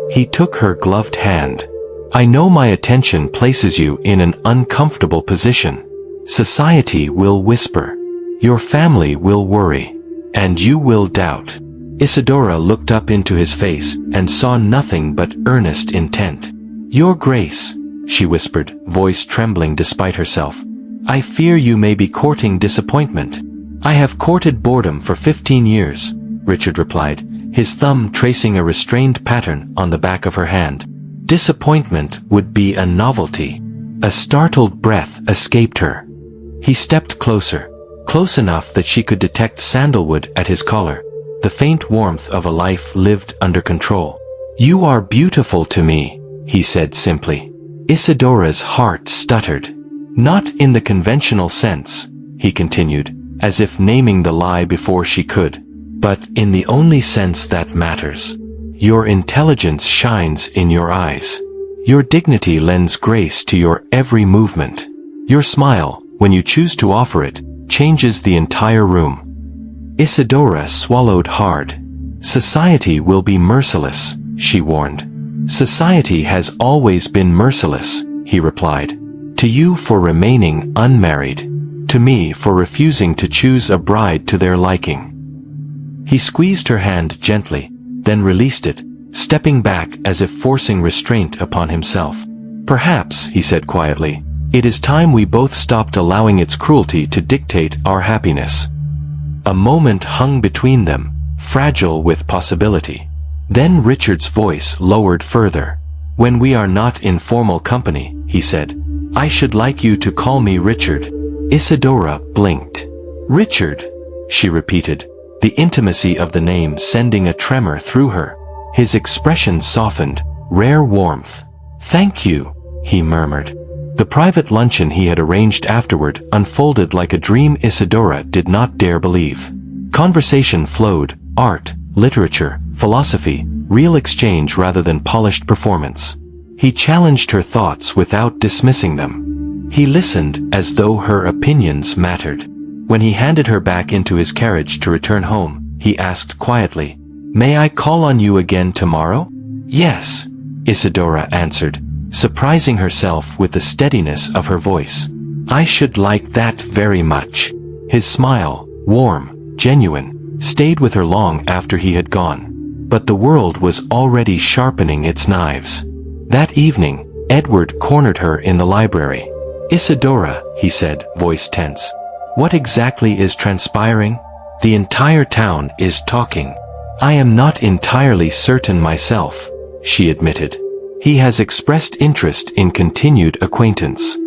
He took her gloved hand. "I know my attention places you in an uncomfortable position. Society will whisper. Your family will worry. And you will doubt." Isidora looked up into his face and saw nothing but earnest intent. "Your Grace," she whispered, voice trembling despite herself. "I fear you may be courting disappointment." "I have courted boredom for 15 years, Richard replied, his thumb tracing a restrained pattern on the back of her hand. "Disappointment would be a novelty." A startled breath escaped her. He stepped closer, close enough that she could detect sandalwood at his collar, the faint warmth of a life lived under control. "You are beautiful to me," he said simply. Isidora's heart stuttered. "Not in the conventional sense," he continued, as if naming the lie before she could, "but in the only sense that matters. Your intelligence shines in your eyes. Your dignity lends grace to your every movement. Your smile, when you choose to offer it, changes the entire room." Isidora swallowed hard. "Society will be merciless," she warned. "Society has always been merciless," he replied. "To you for remaining unmarried. To me for refusing to choose a bride to their liking." He squeezed her hand gently, then released it, stepping back as if forcing restraint upon himself. "Perhaps," he said quietly, "it is time we both stopped allowing its cruelty to dictate our happiness." A moment hung between them, fragile with possibility. Then Richard's voice lowered further. "When we are not in formal company," he said, "I should like you to call me Richard." Isidora blinked. "Richard," she repeated, the intimacy of the name sending a tremor through her. His expression softened, rare warmth. "Thank you," he murmured. The private luncheon he had arranged afterward unfolded like a dream Isidora did not dare believe. Conversation flowed, art, literature, philosophy, real exchange rather than polished performance. He challenged her thoughts without dismissing them. He listened as though her opinions mattered. When he handed her back into his carriage to return home, he asked quietly, "May I call on you again tomorrow?" "Yes," Isidora answered, surprising herself with the steadiness of her voice. "I should like that very much." His smile, warm, genuine, stayed with her long after he had gone. But the world was already sharpening its knives. That evening, Edward cornered her in the library. "Isidora," he said, voice tense, "what exactly is transpiring?" "The entire town is talking." "I am not entirely certain myself," she admitted. "He has expressed interest in continued acquaintance."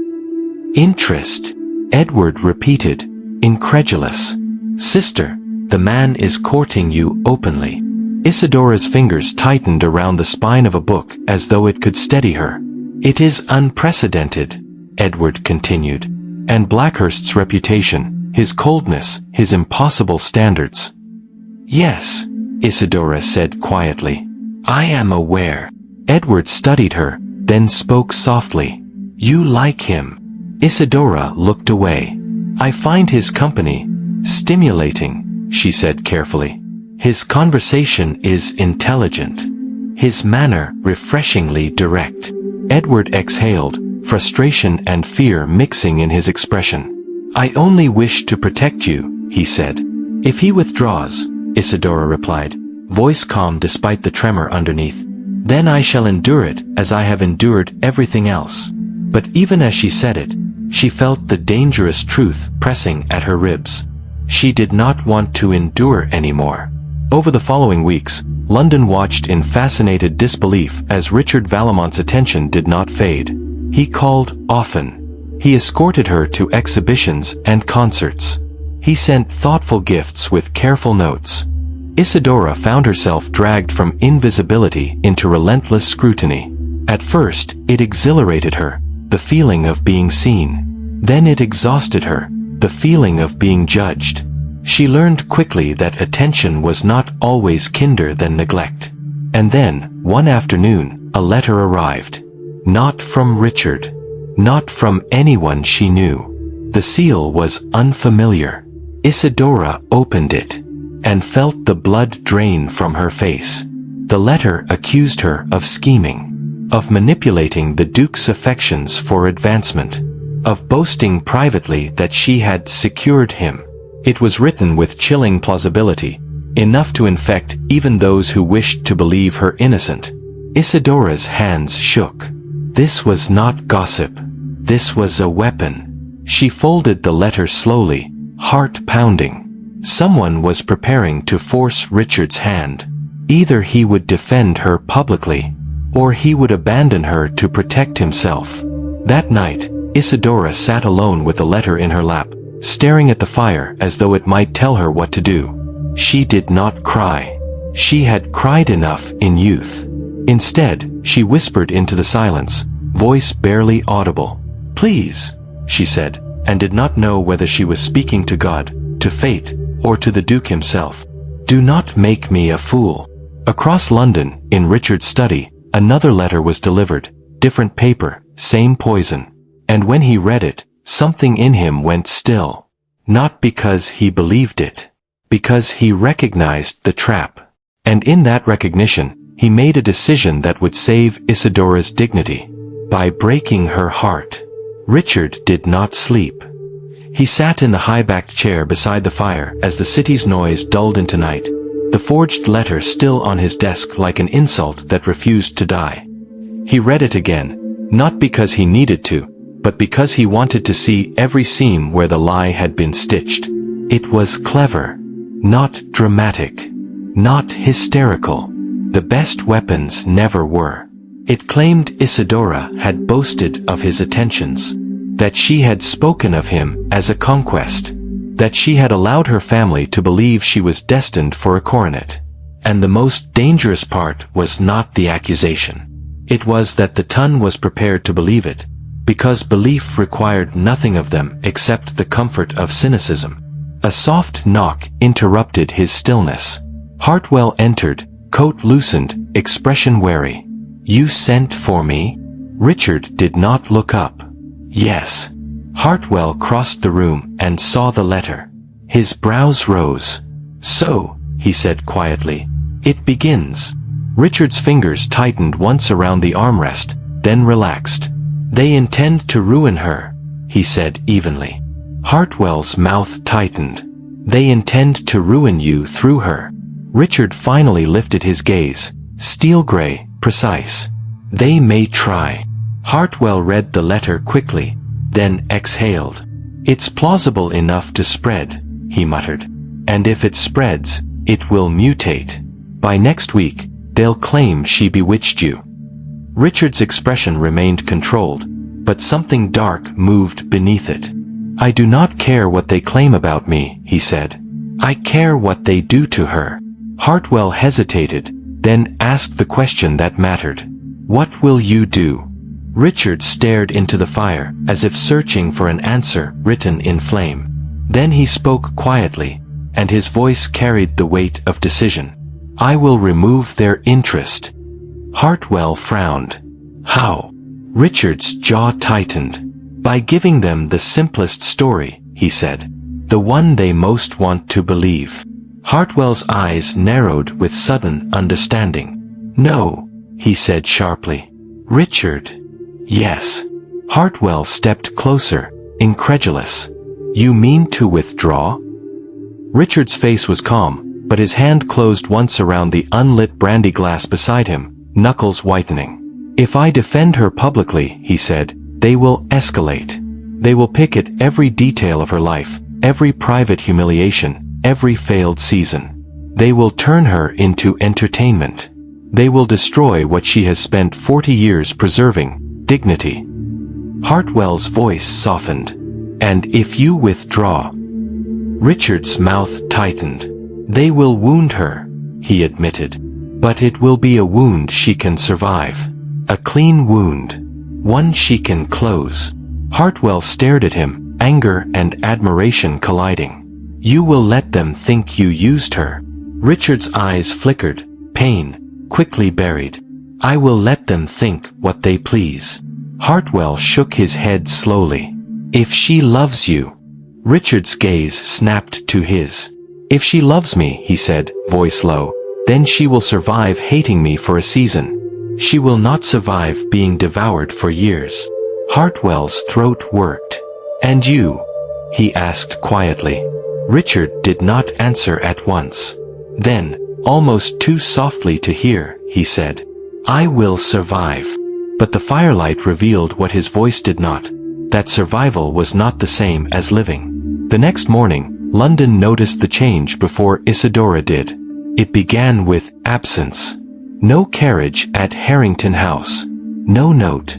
"Interest?" Edward repeated, incredulous. "Sister, the man is courting you openly." Isidora's fingers tightened around the spine of a book as though it could steady her. "It is unprecedented," Edward continued. "And Blackhurst's reputation, his coldness, his impossible standards." "Yes," Isidora said quietly. "I am aware." Edward studied her, then spoke softly. "You like him." Isidora looked away. "I find his company stimulating," she said carefully. "His conversation is intelligent. His manner refreshingly direct." Edward exhaled, frustration and fear mixing in his expression. "I only wish to protect you," he said. "If he withdraws," Isidora replied, voice calm despite the tremor underneath, "then I shall endure it as I have endured everything else." But even as she said it, she felt the dangerous truth pressing at her ribs. She did not want to endure anymore. Over the following weeks, London watched in fascinated disbelief as Richard Valamont's attention did not fade. He called often. He escorted her to exhibitions and concerts. He sent thoughtful gifts with careful notes. Isidora found herself dragged from invisibility into relentless scrutiny. At first, it exhilarated her, the feeling of being seen. Then it exhausted her, the feeling of being judged. She learned quickly that attention was not always kinder than neglect. And then, one afternoon, a letter arrived. Not from Richard. Not from anyone she knew. The seal was unfamiliar. Isidora opened it and felt the blood drain from her face. The letter accused her of scheming, of manipulating the Duke's affections for advancement, of boasting privately that she had secured him. It was written with chilling plausibility, enough to infect even those who wished to believe her innocent. Isidora's hands shook. This was not gossip. This was a weapon. She folded the letter slowly, heart pounding. Someone was preparing to force Richard's hand. Either he would defend her publicly, or he would abandon her to protect himself. That night, Isadora sat alone with the letter in her lap, staring at the fire as though it might tell her what to do. She did not cry. She had cried enough in youth. Instead, she whispered into the silence, voice barely audible. "Please," she said, and did not know whether she was speaking to God, to fate, or to the Duke himself. "Do not make me a fool." Across London, in Richard's study, another letter was delivered, different paper, same poison. And when he read it, something in him went still. Not because he believed it, because he recognized the trap. And in that recognition, he made a decision that would save Isadora's dignity. By breaking her heart. Richard did not sleep. He sat in the high-backed chair beside the fire as the city's noise dulled into night, the forged letter still on his desk like an insult that refused to die. He read it again, not because he needed to, but because he wanted to see every seam where the lie had been stitched. It was clever, not dramatic, not hysterical. The best weapons never were. It claimed Isadora had boasted of his attentions, that she had spoken of him as a conquest, that she had allowed her family to believe she was destined for a coronet. And the most dangerous part was not the accusation. It was that the Tun was prepared to believe it, because belief required nothing of them except the comfort of cynicism. A soft knock interrupted his stillness. Hartwell entered, coat loosened, expression wary. "You sent for me?" Richard did not look up. "Yes." Hartwell crossed the room and saw the letter. His brows rose. "So," he said quietly, "it begins." Richard's fingers tightened once around the armrest, then relaxed. "They intend to ruin her," he said evenly. Hartwell's mouth tightened. "They intend to ruin you through her." Richard finally lifted his gaze, steel gray, precise. "They may try." Hartwell read the letter quickly, then exhaled. "It's plausible enough to spread," he muttered. "And if it spreads, it will mutate. By next week, they'll claim she bewitched you." Richard's expression remained controlled, but something dark moved beneath it. "I do not care what they claim about me," he said. "I care what they do to her." Hartwell hesitated, then asked the question that mattered. "What will you do?" Richard stared into the fire, as if searching for an answer written in flame. Then he spoke quietly, and his voice carried the weight of decision. "I will remove their interest." Hartwell frowned. "How?" Richard's jaw tightened. "By giving them the simplest story," he said. "The one they most want to believe." Hartwell's eyes narrowed with sudden understanding. "No," he said sharply. "Richard." "Yes." Hartwell stepped closer, incredulous. "You mean to withdraw?" Richard's face was calm, but his hand closed once around the unlit brandy glass beside him, knuckles whitening. "If I defend her publicly," he said, "they will escalate. They will pick at every detail of her life, every private humiliation, every failed season. They will turn her into entertainment. They will destroy what she has spent 40 years preserving, dignity." Hartwell's voice softened. "And if you withdraw?" Richard's mouth tightened. "They will wound her," he admitted. "But it will be a wound she can survive. A clean wound. One she can close." Hartwell stared at him, anger and admiration colliding. "You will let them think you used her." Richard's eyes flickered, pain, quickly buried. "I will let them think what they please." Hartwell shook his head slowly. "If she loves you." Richard's gaze snapped to his. "If she loves me," he said, voice low, "then she will survive hating me for a season. She will not survive being devoured for years." Hartwell's throat worked. "And you?" he asked quietly. Richard did not answer at once. Then, almost too softly to hear, he said, "I will survive. but the firelight revealed what his voice did not, that survival was not the same as living. The next morning, London noticed the change before Isadora did. It began with absence. No carriage at Harrington House. No note.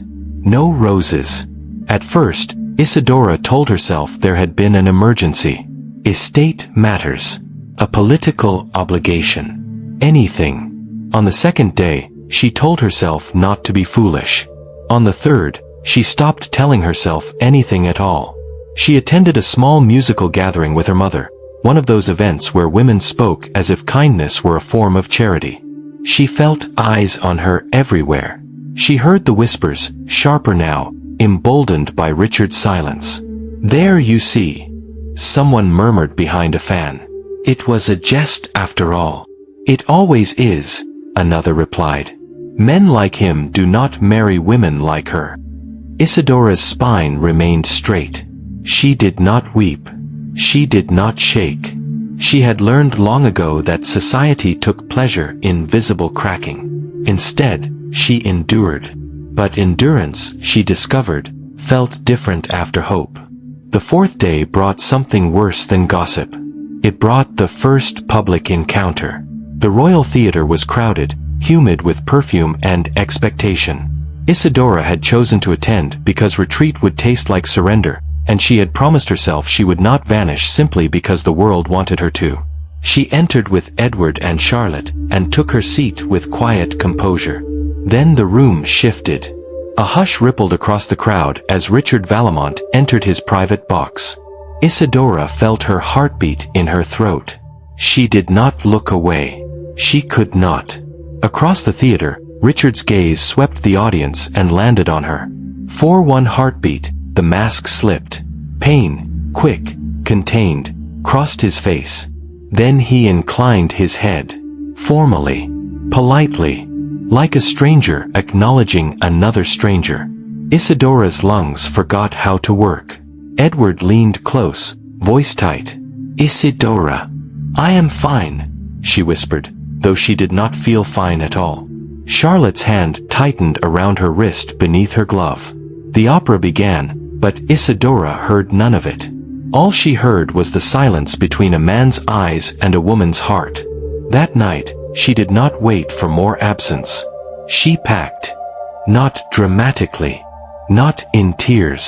No roses. At first, Isadora told herself there had been an emergency. Estate matters. A political obligation. Anything. On the second day, she told herself not to be foolish. On the third, she stopped telling herself anything at all. She attended a small musical gathering with her mother, one of those events where women spoke as if kindness were a form of charity. She felt eyes on her everywhere. She heard the whispers, sharper now, emboldened by Richard's silence. "There you see," someone murmured behind a fan. "It was a jest after all." "It always is," another replied. "Men like him do not marry women like her." Isadora's spine remained straight. She did not weep. She did not shake. She had learned long ago that society took pleasure in visible cracking. Instead, she endured. But endurance, she discovered, felt different after hope. The fourth day brought something worse than gossip. It brought the first public encounter. The Royal Theatre was crowded, humid with perfume and expectation. Isadora had chosen to attend because retreat would taste like surrender, and she had promised herself she would not vanish simply because the world wanted her to. She entered with Edward and Charlotte, and took her seat with quiet composure. Then the room shifted. A hush rippled across the crowd as Richard Vallemont entered his private box. Isadora felt her heartbeat in her throat. She did not look away. She could not. Across the theater, Richard's gaze swept the audience and landed on her. For one heartbeat, the mask slipped. Pain, quick, contained, crossed his face. Then he inclined his head. Formally. Politely. Like a stranger acknowledging another stranger. Isadora's lungs forgot how to work. Edward leaned close, voice tight. "Isadora." "I am fine," she whispered, though she did not feel fine at all. Charlotte's hand tightened around her wrist beneath her glove. The opera began, but Isadora heard none of it. All she heard was the silence between a man's eyes and a woman's heart. That night, she did not wait for more absence. She packed. Not dramatically. Not in tears.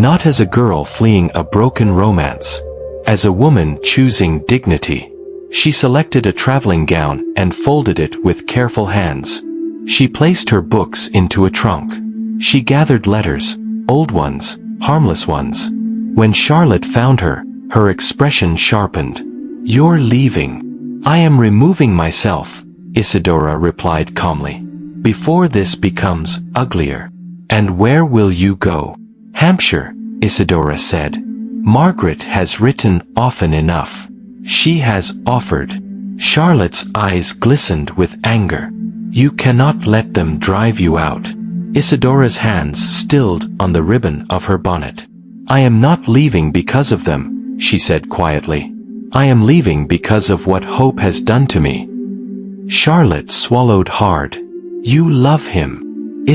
Not as a girl fleeing a broken romance. As a woman choosing dignity. She selected a traveling gown and folded it with careful hands. She placed her books into a trunk. She gathered letters, old ones, harmless ones. When Charlotte found her, her expression sharpened. "You're leaving." "I am removing myself," Isadora replied calmly. "Before this becomes uglier." "And where will you go?" "Hampshire," Isadora said. "Margaret has written often enough. She has offered." Charlotte's eyes glistened with anger. "You cannot let them drive you out." Isadora's hands stilled on the ribbon of her bonnet. "I am not leaving because of them," she said quietly. "I am leaving because of what hope has done to me." Charlotte swallowed hard. "You love him."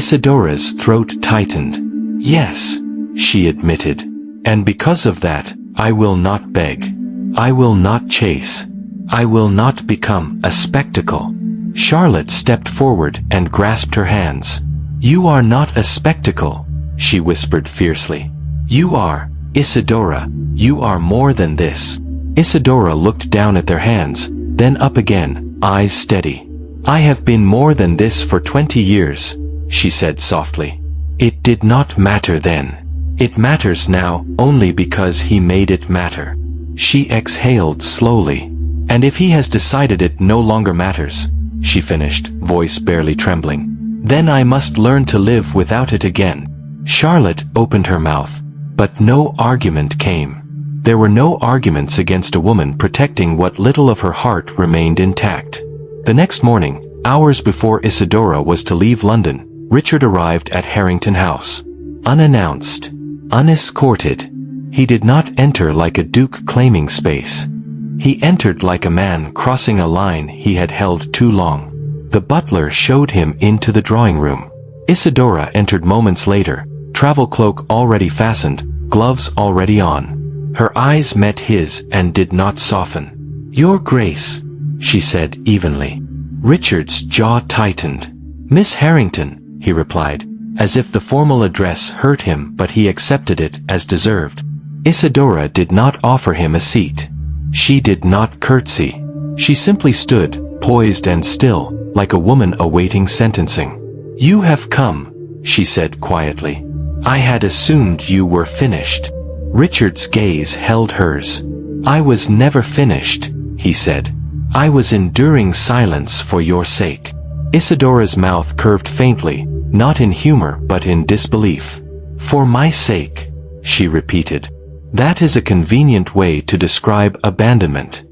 Isadora's throat tightened. "Yes," she admitted. "And because of that, I will not beg. I will not chase. I will not become a spectacle." Charlotte stepped forward and grasped her hands. "You are not a spectacle," she whispered fiercely. "You are, Isadora, you are more than this." Isadora looked down at their hands, then up again, eyes steady. "I have been more than this for 20 years, she said softly. "It did not matter then. It matters now only because he made it matter." She exhaled slowly. "And if he has decided it no longer matters," she finished, voice barely trembling, "then I must learn to live without it again." Charlotte opened her mouth, but no argument came. There were no arguments against a woman protecting what little of her heart remained intact. The next morning, hours before Isadora was to leave London, Richard arrived at Harrington House. Unannounced. Unescorted. He did not enter like a duke claiming space. He entered like a man crossing a line he had held too long. The butler showed him into the drawing room. Isadora entered moments later, travel cloak already fastened, gloves already on. Her eyes met his and did not soften. "Your Grace," she said evenly. Richard's jaw tightened. "Miss Harrington," he replied, as if the formal address hurt him, but he accepted it as deserved. Isadora did not offer him a seat. She did not curtsy. She simply stood, poised and still, like a woman awaiting sentencing. "You have come," she said quietly. "I had assumed you were finished." Richard's gaze held hers. "I was never finished," he said. "I was enduring silence for your sake." Isadora's mouth curved faintly, not in humor but in disbelief. "For my sake," she repeated. "That is a convenient way to describe abandonment."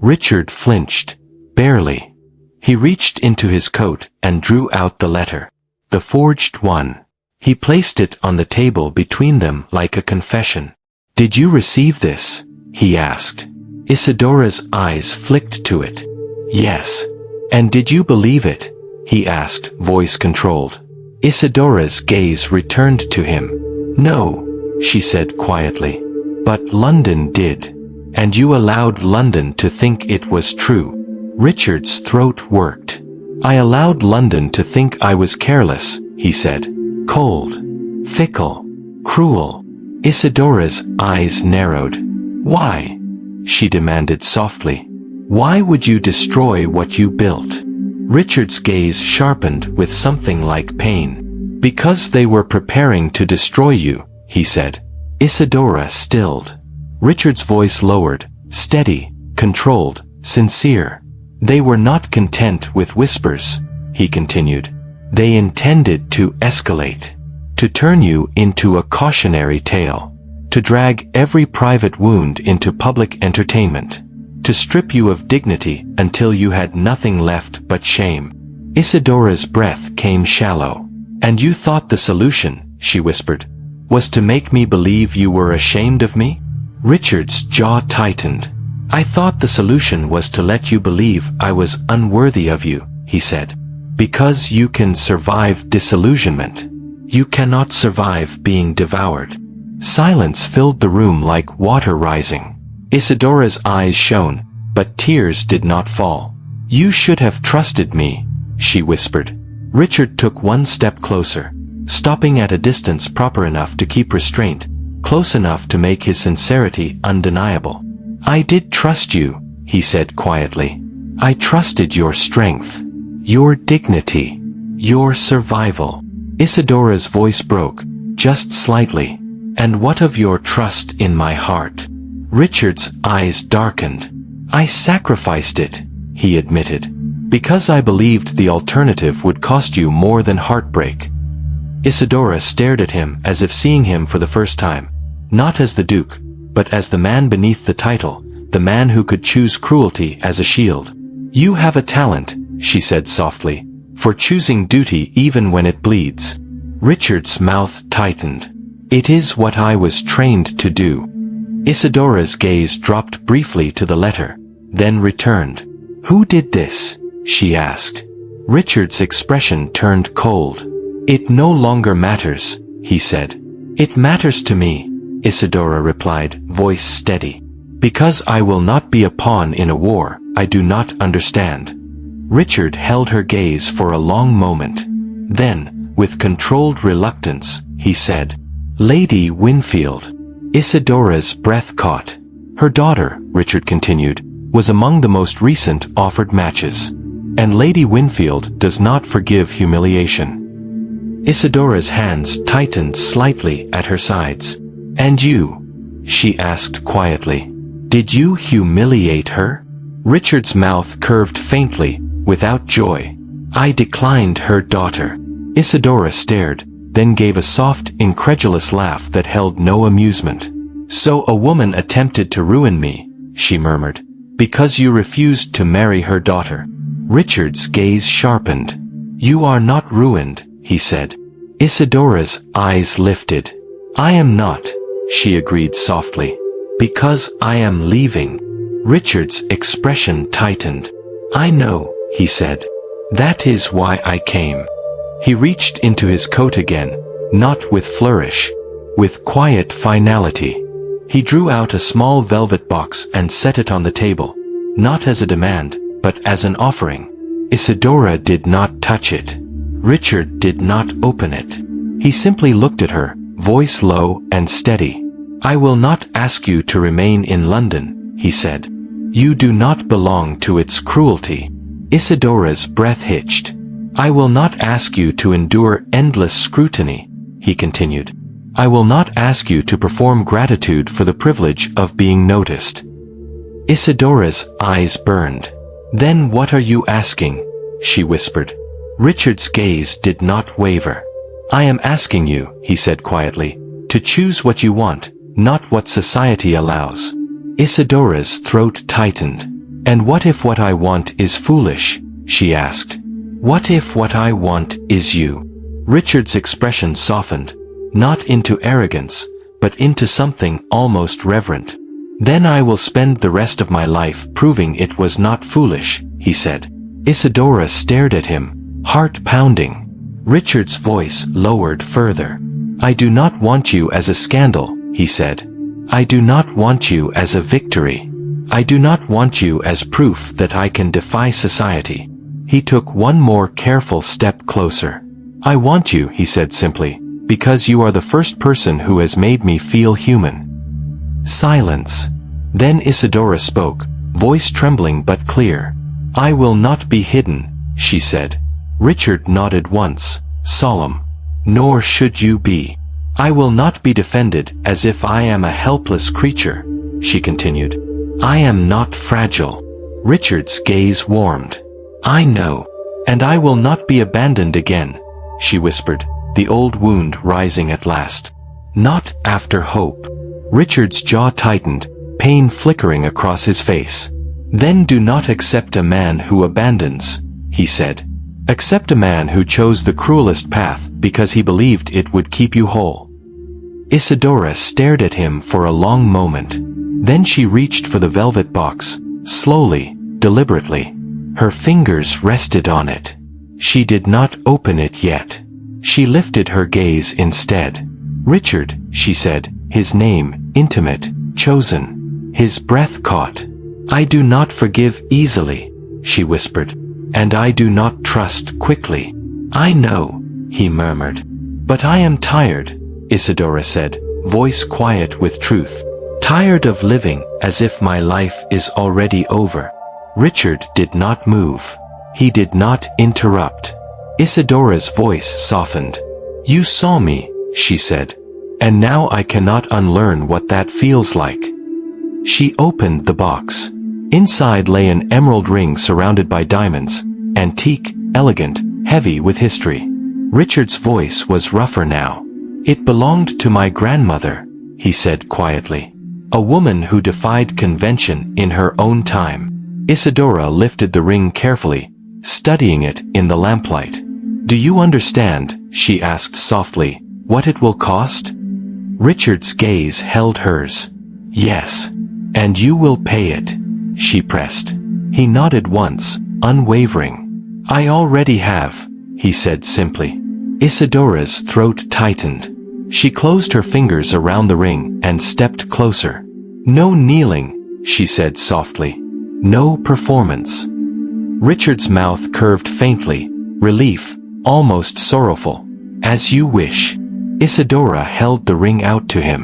Richard flinched. Barely. He reached into his coat and drew out the letter. The forged one. He placed it on the table between them like a confession. "Did you receive this?" he asked. Isadora's eyes flicked to it. "Yes." "And did you believe it?" he asked, voice controlled. Isadora's gaze returned to him. "No," she said quietly. "But London did. And you allowed London to think it was true." Richard's throat worked. "I allowed London to think I was careless," he said. "Cold. Fickle. Cruel." Isadora's eyes narrowed. "Why?" she demanded softly. "Why would you destroy what you built?" Richard's gaze sharpened with something like pain. "Because they were preparing to destroy you," he said. Isadora stilled. Richard's voice lowered, steady, controlled, sincere. "They were not content with whispers," he continued. "They intended to escalate. To turn you into a cautionary tale. To drag every private wound into public entertainment. To strip you of dignity until you had nothing left but shame." Isadora's breath came shallow. "And you thought the solution," she whispered, "was to make me believe you were ashamed of me?" Richard's jaw tightened. "I thought the solution was to let you believe I was unworthy of you," he said. "Because you can survive disillusionment. You cannot survive being devoured." Silence filled the room like water rising. Isadora's eyes shone, but tears did not fall. "You should have trusted me," she whispered. Richard took one step closer, stopping at a distance proper enough to keep restraint, close enough to make his sincerity undeniable. "I did trust you," he said quietly. "I trusted your strength, your dignity, your survival." Isadora's voice broke, just slightly. "And what of your trust in my heart?" Richard's eyes darkened. "I sacrificed it," he admitted, "because I believed the alternative would cost you more than heartbreak." Isadora stared at him as if seeing him for the first time, not as the Duke, but as the man beneath the title, the man who could choose cruelty as a shield. "You have a talent," she said softly, "for choosing duty even when it bleeds." Richard's mouth tightened. "It is what I was trained to do." Isadora's gaze dropped briefly to the letter, then returned. "Who did this?" she asked. Richard's expression turned cold. "It no longer matters," he said. "It matters to me," Isadora replied, voice steady. "Because I will not be a pawn in a war I do not understand." Richard held her gaze for a long moment. Then, with controlled reluctance, he said, "Lady Winfield." Isadora's breath caught. Her daughter, Richard continued, was among the most recent offered matches. And Lady Winfield does not forgive humiliation. Isadora's hands tightened slightly at her sides. "And you?" she asked quietly. "Did you humiliate her?" Richard's mouth curved faintly, without joy. "I declined her daughter." Isadora stared, then gave a soft, incredulous laugh that held no amusement. "So a woman attempted to ruin me," she murmured, "because you refused to marry her daughter." Richard's gaze sharpened. "You are not ruined," he said. Isadora's eyes lifted. "I am not," she agreed softly. "Because I am leaving." Richard's expression tightened. "I know," he said. "That is why I came." He reached into his coat again, not with flourish, with quiet finality. He drew out a small velvet box and set it on the table, not as a demand, but as an offering. Isadora did not touch it. Richard did not open it. He simply looked at her, voice low and steady. "I will not ask you to remain in London," he said. "You do not belong to its cruelty." Isadora's breath hitched. "I will not ask you to endure endless scrutiny," he continued. "I will not ask you to perform gratitude for the privilege of being noticed." Isadora's eyes burned. "Then what are you asking?" she whispered. Richard's gaze did not waver. "I am asking you," he said quietly, "to choose what you want, not what society allows." Isadora's throat tightened. "And what if what I want is foolish?" she asked. "What if what I want is you?" Richard's expression softened, not into arrogance, but into something almost reverent. "Then I will spend the rest of my life proving it was not foolish," he said. Isadora stared at him, heart pounding. Richard's voice lowered further. "I do not want you as a scandal," he said. "I do not want you as a victory. I do not want you as proof that I can defy society." He took one more careful step closer. "I want you," he said simply, "because you are the first person who has made me feel human." Silence. Then Isadora spoke, voice trembling but clear. "I will not be hidden," she said. Richard nodded once, solemn. "Nor should you be. I will not be defended as if I am a helpless creature," she continued. "I am not fragile." Richard's gaze warmed. "I know. And I will not be abandoned again," she whispered, the old wound rising at last. "Not after hope." Richard's jaw tightened, pain flickering across his face. "Then do not accept a man who abandons," he said. "Accept a man who chose the cruelest path because he believed it would keep you whole." Isadora stared at him for a long moment. Then she reached for the velvet box, slowly, deliberately. Her fingers rested on it. She did not open it yet. She lifted her gaze instead. "Richard," she said, his name, intimate, chosen. His breath caught. "I do not forgive easily," she whispered. "And I do not trust quickly." "I know," he murmured. "But I am tired," Isadora said, voice quiet with truth. "Tired of living as if my life is already over." Richard did not move. He did not interrupt. Isadora's voice softened. "You saw me," she said. "And now I cannot unlearn what that feels like." She opened the box. Inside lay an emerald ring surrounded by diamonds, antique, elegant, heavy with history. Richard's voice was rougher now. "It belonged to my grandmother," he said quietly. "A woman who defied convention in her own time." Isadora lifted the ring carefully, studying it in the lamplight. "Do you understand," she asked softly, "what it will cost?" Richard's gaze held hers. "Yes. And you will pay it," she pressed. He nodded once, unwavering. "I already have," he said simply. Isadora's throat tightened. She closed her fingers around the ring and stepped closer. "No kneeling," she said softly. "No performance." Richard's mouth curved faintly, relief, almost sorrowful. "As you wish." Isadora held the ring out to him.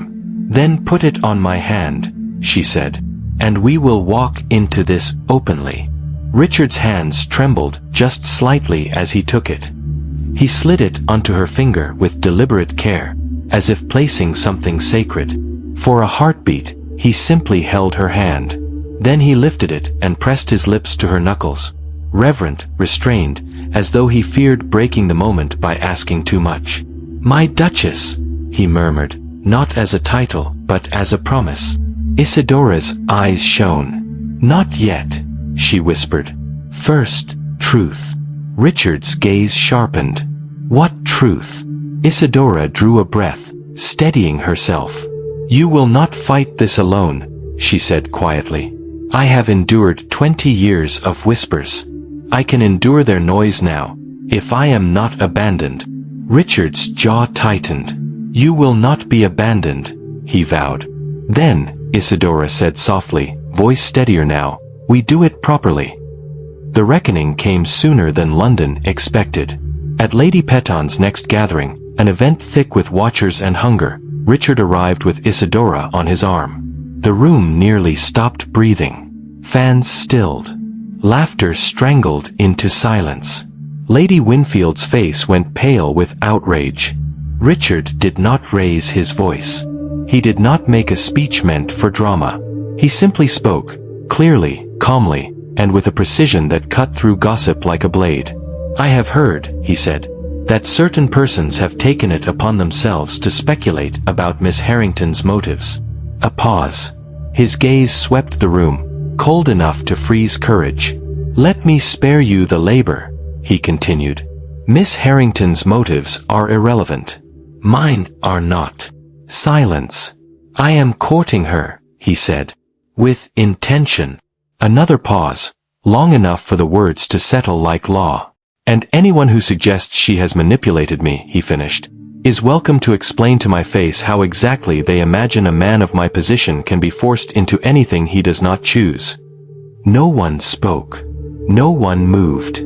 "Then put it on my hand," she said. "And we will walk into this openly." Richard's hands trembled just slightly as he took it. He slid it onto her finger with deliberate care, as if placing something sacred. For a heartbeat, he simply held her hand. Then he lifted it and pressed his lips to her knuckles. Reverent, restrained, as though he feared breaking the moment by asking too much. "My Duchess," he murmured, not as a title, but as a promise. Isadora's eyes shone. "Not yet," she whispered. "First, truth." Richard's gaze sharpened. "What truth?" Isadora drew a breath, steadying herself. "You will not fight this alone," she said quietly. "I have endured 20 years of whispers. I can endure their noise now, If I am not abandoned. Richard's jaw tightened. You will not be abandoned, he vowed. Then, Isidora said softly, voice steadier now, we do it properly. The reckoning came sooner than London expected. At Lady Peton's next gathering, an event thick with watchers and hunger, Richard arrived with Isidora on his arm. The room nearly stopped breathing. Fans stilled. Laughter strangled into silence. Lady Winfield's face went pale with outrage. Richard did not raise his voice. He did not make a speech meant for drama. He simply spoke, clearly, calmly, and with a precision that cut through gossip like a blade. I have heard, he said, that certain persons have taken it upon themselves to speculate about Miss Harrington's motives. A pause. His gaze swept the room, cold enough to freeze courage. Let me spare you the labor, he continued. Miss Harrington's motives are irrelevant. Mine are not. Silence. I am courting her, he said. With intention. Another pause, long enough for the words to settle like law. And anyone who suggests she has manipulated me, he finished, is welcome to explain to my face how exactly they imagine a man of my position can be forced into anything he does not choose. No one spoke. No one moved.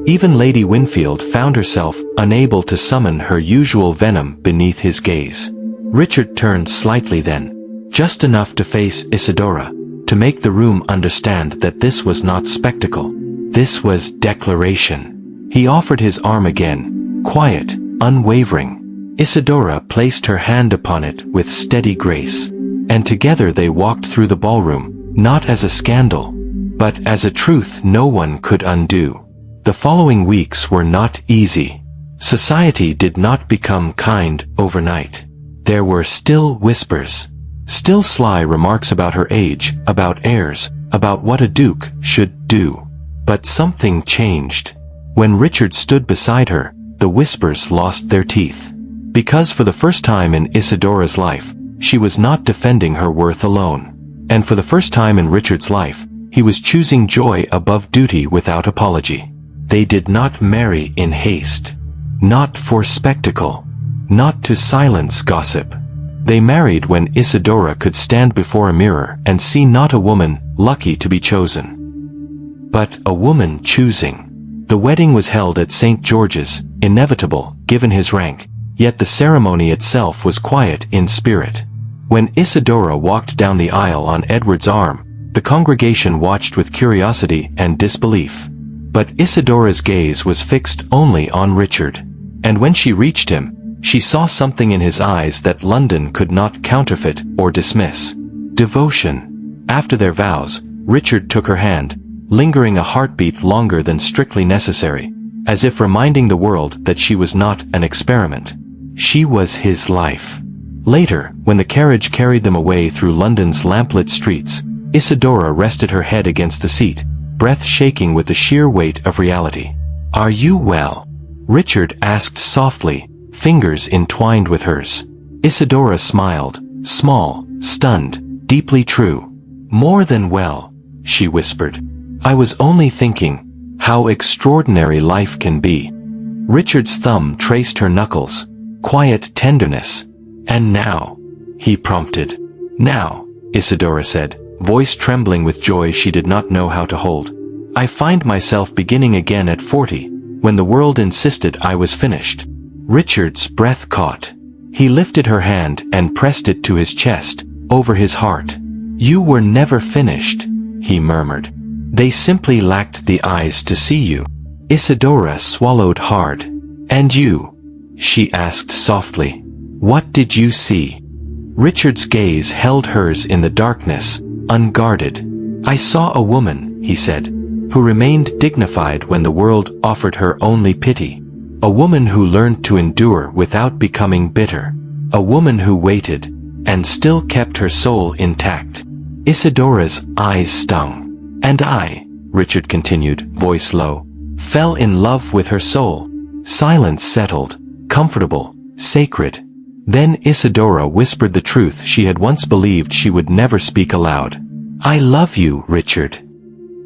Even Lady Winfield found herself unable to summon her usual venom beneath his gaze. Richard turned slightly then, just enough to face Isidora, to make the room understand that this was not spectacle. This was declaration. He offered his arm again, quiet, unwavering. Isidora placed her hand upon it with steady grace, and together they walked through the ballroom, not as a scandal, but as a truth no one could undo. The following weeks were not easy. Society did not become kind overnight. There were still whispers, still sly remarks about her age, about heirs, about what a duke should do. But something changed. When Richard stood beside her, the whispers lost their teeth. Because for the first time in Isidora's life, she was not defending her worth alone. And for the first time in Richard's life, he was choosing joy above duty without apology. They did not marry in haste. Not for spectacle. Not to silence gossip. They married when Isidora could stand before a mirror and see not a woman lucky to be chosen, but a woman choosing. The wedding was held at St. George's, inevitable, given his rank, yet the ceremony itself was quiet in spirit. When Isidora walked down the aisle on Edward's arm, the congregation watched with curiosity and disbelief. But Isidora's gaze was fixed only on Richard. And when she reached him, she saw something in his eyes that London could not counterfeit or dismiss. Devotion. After their vows, Richard took her hand, lingering a heartbeat longer than strictly necessary, as if reminding the world that she was not an experiment. She was his life. Later, when the carriage carried them away through London's lamplit streets, Isidora rested her head against the seat, breath shaking with the sheer weight of reality. Are you well? Richard asked softly, fingers entwined with hers. Isidora smiled, small, stunned, deeply true. More than well, she whispered. I was only thinking, how extraordinary life can be. Richard's thumb traced her knuckles, quiet tenderness. And now, he prompted. Now, Isidora said, voice trembling with joy she did not know how to hold. I find myself beginning again at 40, when the world insisted I was finished. Richard's breath caught. He lifted her hand and pressed it to his chest, over his heart. You were never finished, he murmured. They simply lacked the eyes to see you. Isidora swallowed hard. And you? She asked softly. What did you see? Richard's gaze held hers in the darkness, unguarded. I saw a woman, he said, who remained dignified when the world offered her only pity. A woman who learned to endure without becoming bitter. A woman who waited, and still kept her soul intact. Isidora's eyes stung. And I, Richard continued, voice low, fell in love with her soul. Silence settled, comfortable, sacred. Then Isidora whispered the truth she had once believed she would never speak aloud. I love you, Richard.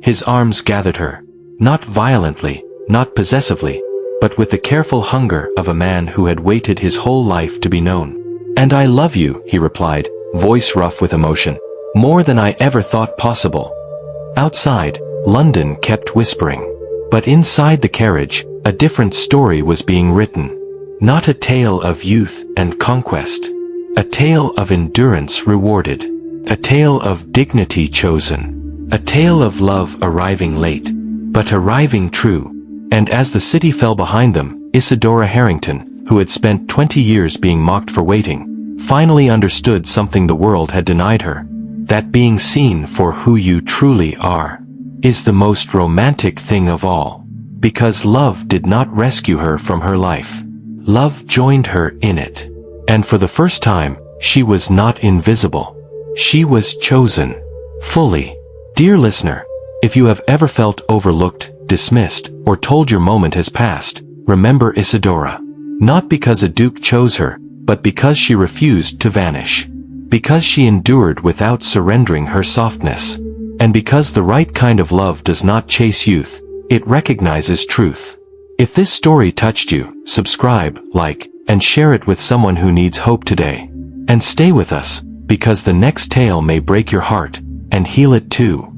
His arms gathered her, not violently, not possessively, but with the careful hunger of a man who had waited his whole life to be known. "And I love you," he replied, voice rough with emotion, "more than I ever thought possible." Outside, London kept whispering. But inside the carriage, a different story was being written. Not a tale of youth and conquest. A tale of endurance rewarded. A tale of dignity chosen. A tale of love arriving late, but arriving true. And as the city fell behind them, Isadora Harrington, who had spent 20 years being mocked for waiting, finally understood something the world had denied her. That being seen for who you truly are is the most romantic thing of all. Because love did not rescue her from her life. Love joined her in it. And for the first time, she was not invisible. She was chosen. Fully. Dear listener, if you have ever felt overlooked, dismissed, or told your moment has passed, remember Isadora. Not because a duke chose her, but because she refused to vanish. Because she endured without surrendering her softness. And because the right kind of love does not chase youth, it recognizes truth. If this story touched you, subscribe, like, and share it with someone who needs hope today. And stay with us, because the next tale may break your heart, and heal it too.